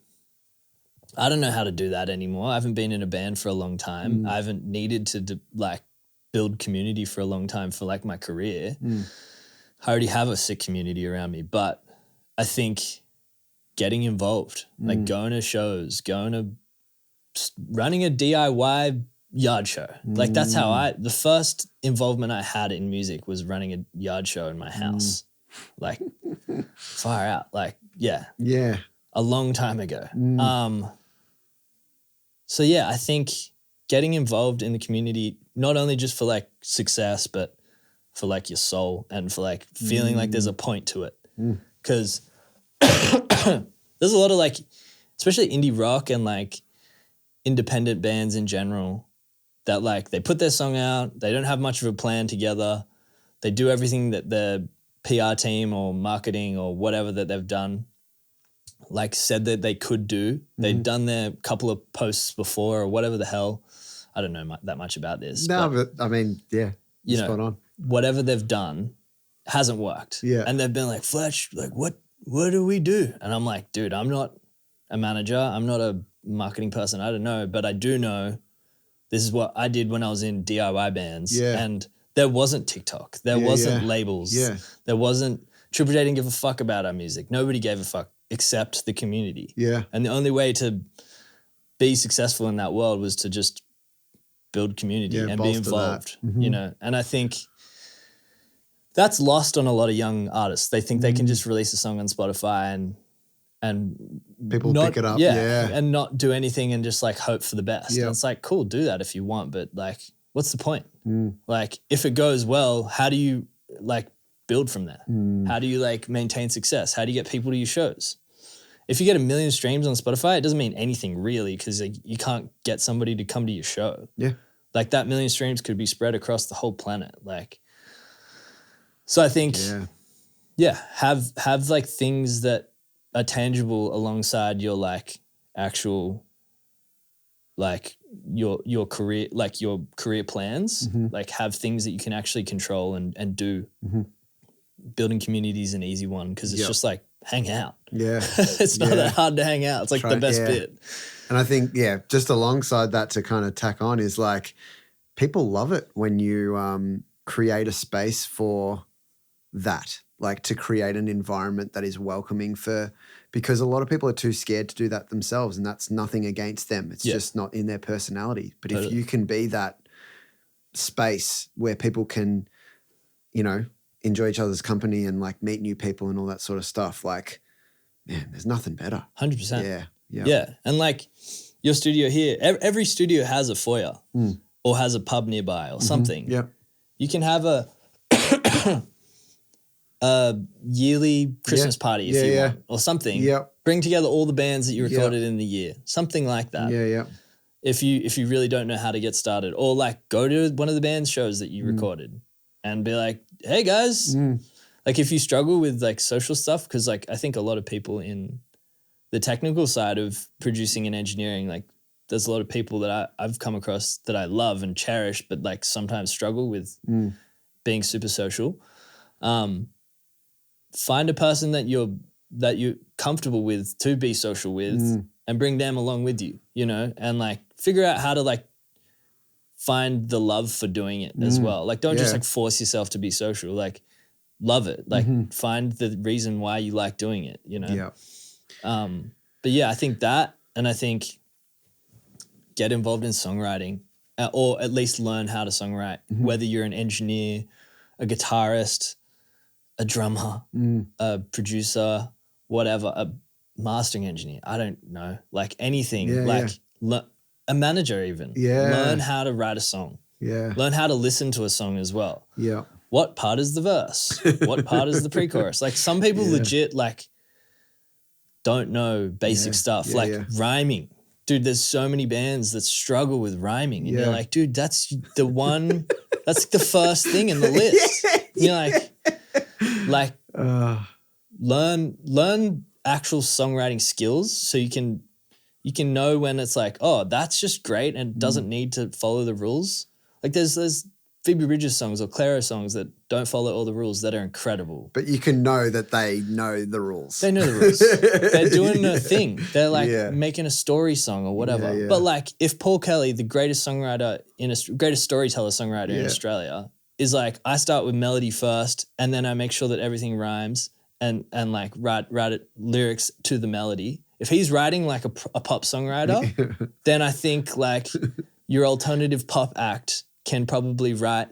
I don't know how to do that anymore. I haven't been in a band for a long time. I haven't needed to like build community for a long time for like my career. I already have a sick community around me, but I think getting involved, like going to shows, running a DIY yard show. Like that's how the first involvement I had in music was running a yard show in my house. Like far out, like, yeah, a long time ago. So yeah, I think getting involved in the community, not only just for like success, but for like your soul and for like feeling like there's a point to it. Cause there's a lot of like, especially indie rock and like independent bands in general, that like they put their song out, they don't have much of a plan together. They do everything that the PR team or marketing or whatever that they've done, like said that they could do. They'd done their couple of posts before or whatever the hell. I don't know that much about this. No, but I mean, yeah, you know, spot on. Whatever they've done hasn't worked. Yeah. And they've been like, Fletch, like what do we do? And I'm like, dude, I'm not a manager. I'm not a marketing person. I don't know, but I do know this is what I did when I was in DIY bands. Yeah. And there wasn't TikTok. There wasn't labels. Yeah. There wasn't, Triple J didn't give a fuck about our music. Nobody gave a fuck except the community. Yeah. And the only way to be successful in that world was to just build community and be involved, you know? And I think that's lost on a lot of young artists. They think they can just release a song on Spotify and people not, pick it up. And not do anything and just like hope for the best. Yeah. And it's like, cool, do that if you want, but like, what's the point? Like, if it goes well, how do you like build from there? How do you like maintain success? How do you get people to your shows? If you get 1 million streams on Spotify, it doesn't mean anything really, because like, you can't get somebody to come to your show. Yeah. Like that 1 million streams could be spread across the whole planet. Like, so I think, have like things that are tangible alongside your like actual, like your career, like your career plans, like have things that you can actually control and do. Building community is an easy one, because it's just like hang out. Yeah. It's not that hard to hang out. It's like the best bit. And I think, just alongside that to kind of tack on is like people love it when you create a space for that, like to create an environment that is welcoming because a lot of people are too scared to do that themselves, and that's nothing against them. It's just not in their personality. But if you can be that space where people can, you know, enjoy each other's company and like meet new people and all that sort of stuff, like, man, there's nothing better. 100%. Yeah. And like your studio here, every studio has a foyer or has a pub nearby or something. Yeah. You can have a yearly Christmas party if you want or something. Yeah. Bring together all the bands that you recorded in the year, something like that. Yeah. If you really don't know how to get started, or like go to one of the band's shows that you recorded and be like, hey guys, like if you struggle with like social stuff, because like I think a lot of people in the technical side of producing and engineering, like there's a lot of people that I've come across that I love and cherish, but like sometimes struggle with being super social. Find a person that you're comfortable with to be social with and bring them along with you, you know, and like figure out how to like find the love for doing it as well. Like don't just like force yourself to be social, like love it, like find the reason why you like doing it, you know? But yeah, I think that, and I think get involved in songwriting or at least learn how to songwrite, whether you're an engineer, a guitarist, a drummer, a producer, whatever, a mastering engineer. I don't know, like anything, a manager even. Learn how to write a song. Learn how to listen to a song as well. What part is the verse? What part is the pre-chorus? Like some people legit like don't know basic stuff, like rhyming. Dude, there's so many bands that struggle with rhyming. And you're like, dude, that's the one, that's the first thing in the list. You're like learn actual songwriting skills so you can know when it's like, oh, that's just great and doesn't need to follow the rules. Like there's Phoebe Bridgers songs or Clairo songs that don't follow all the rules that are incredible. But you can know that they know the rules. They know the rules. They're doing a thing. They're like making a story song or whatever. But like if Paul Kelly, the greatest songwriter greatest storyteller songwriter in Australia, is like, I start with melody first and then I make sure that everything rhymes and like write lyrics to the melody. If he's writing like a pop songwriter, then I think like your alternative pop act can probably write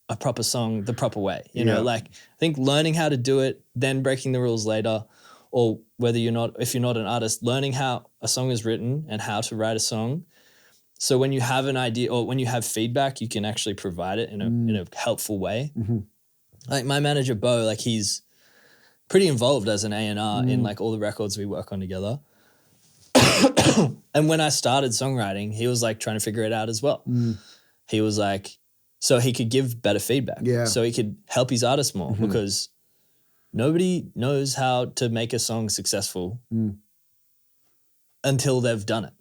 a proper song the proper way. You know, like I think learning how to do it, then breaking the rules later, or if you're not an artist, learning how a song is written and how to write a song. So when you have an idea or when you have feedback, you can actually provide it in a helpful way. Like my manager, Bo, like he's pretty involved as an A&R in like all the records we work on together. And when I started songwriting, he was like trying to figure it out as well. He was like, so he could give better feedback. So he could help his artists more because nobody knows how to make a song successful until they've done it.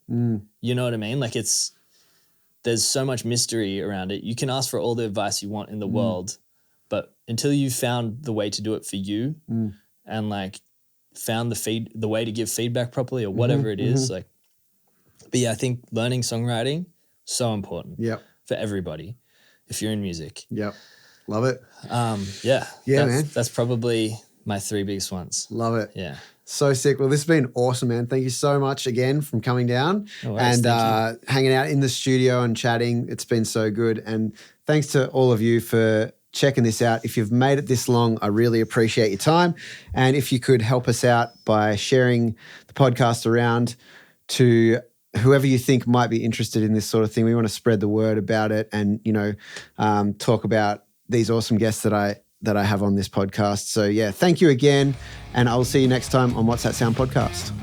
You know what I mean? Like there's so much mystery around it. You can ask for all the advice you want in the world, but until you've found the way to do it for you and like found the way to give feedback properly or whatever it is, like, but yeah, I think learning songwriting, so important for everybody if you're in music. Love it. Man. That's probably my 3 biggest ones. Love it. Yeah. So sick. Well, this has been awesome, man. Thank you so much again from coming down and hanging out in the studio and chatting. It's been so good. And thanks to all of you for checking this out. If you've made it this long, I really appreciate your time. And if you could help us out by sharing the podcast around to whoever you think might be interested in this sort of thing. We want to spread the word about it and, talk about these awesome guests that I have on this podcast. So yeah, thank you again. And I will see you next time on What's That Sound podcast.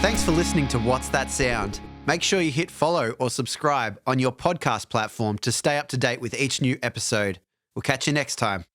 Thanks for listening to What's That Sound. Make sure you hit follow or subscribe on your podcast platform to stay up to date with each new episode. We'll catch you next time.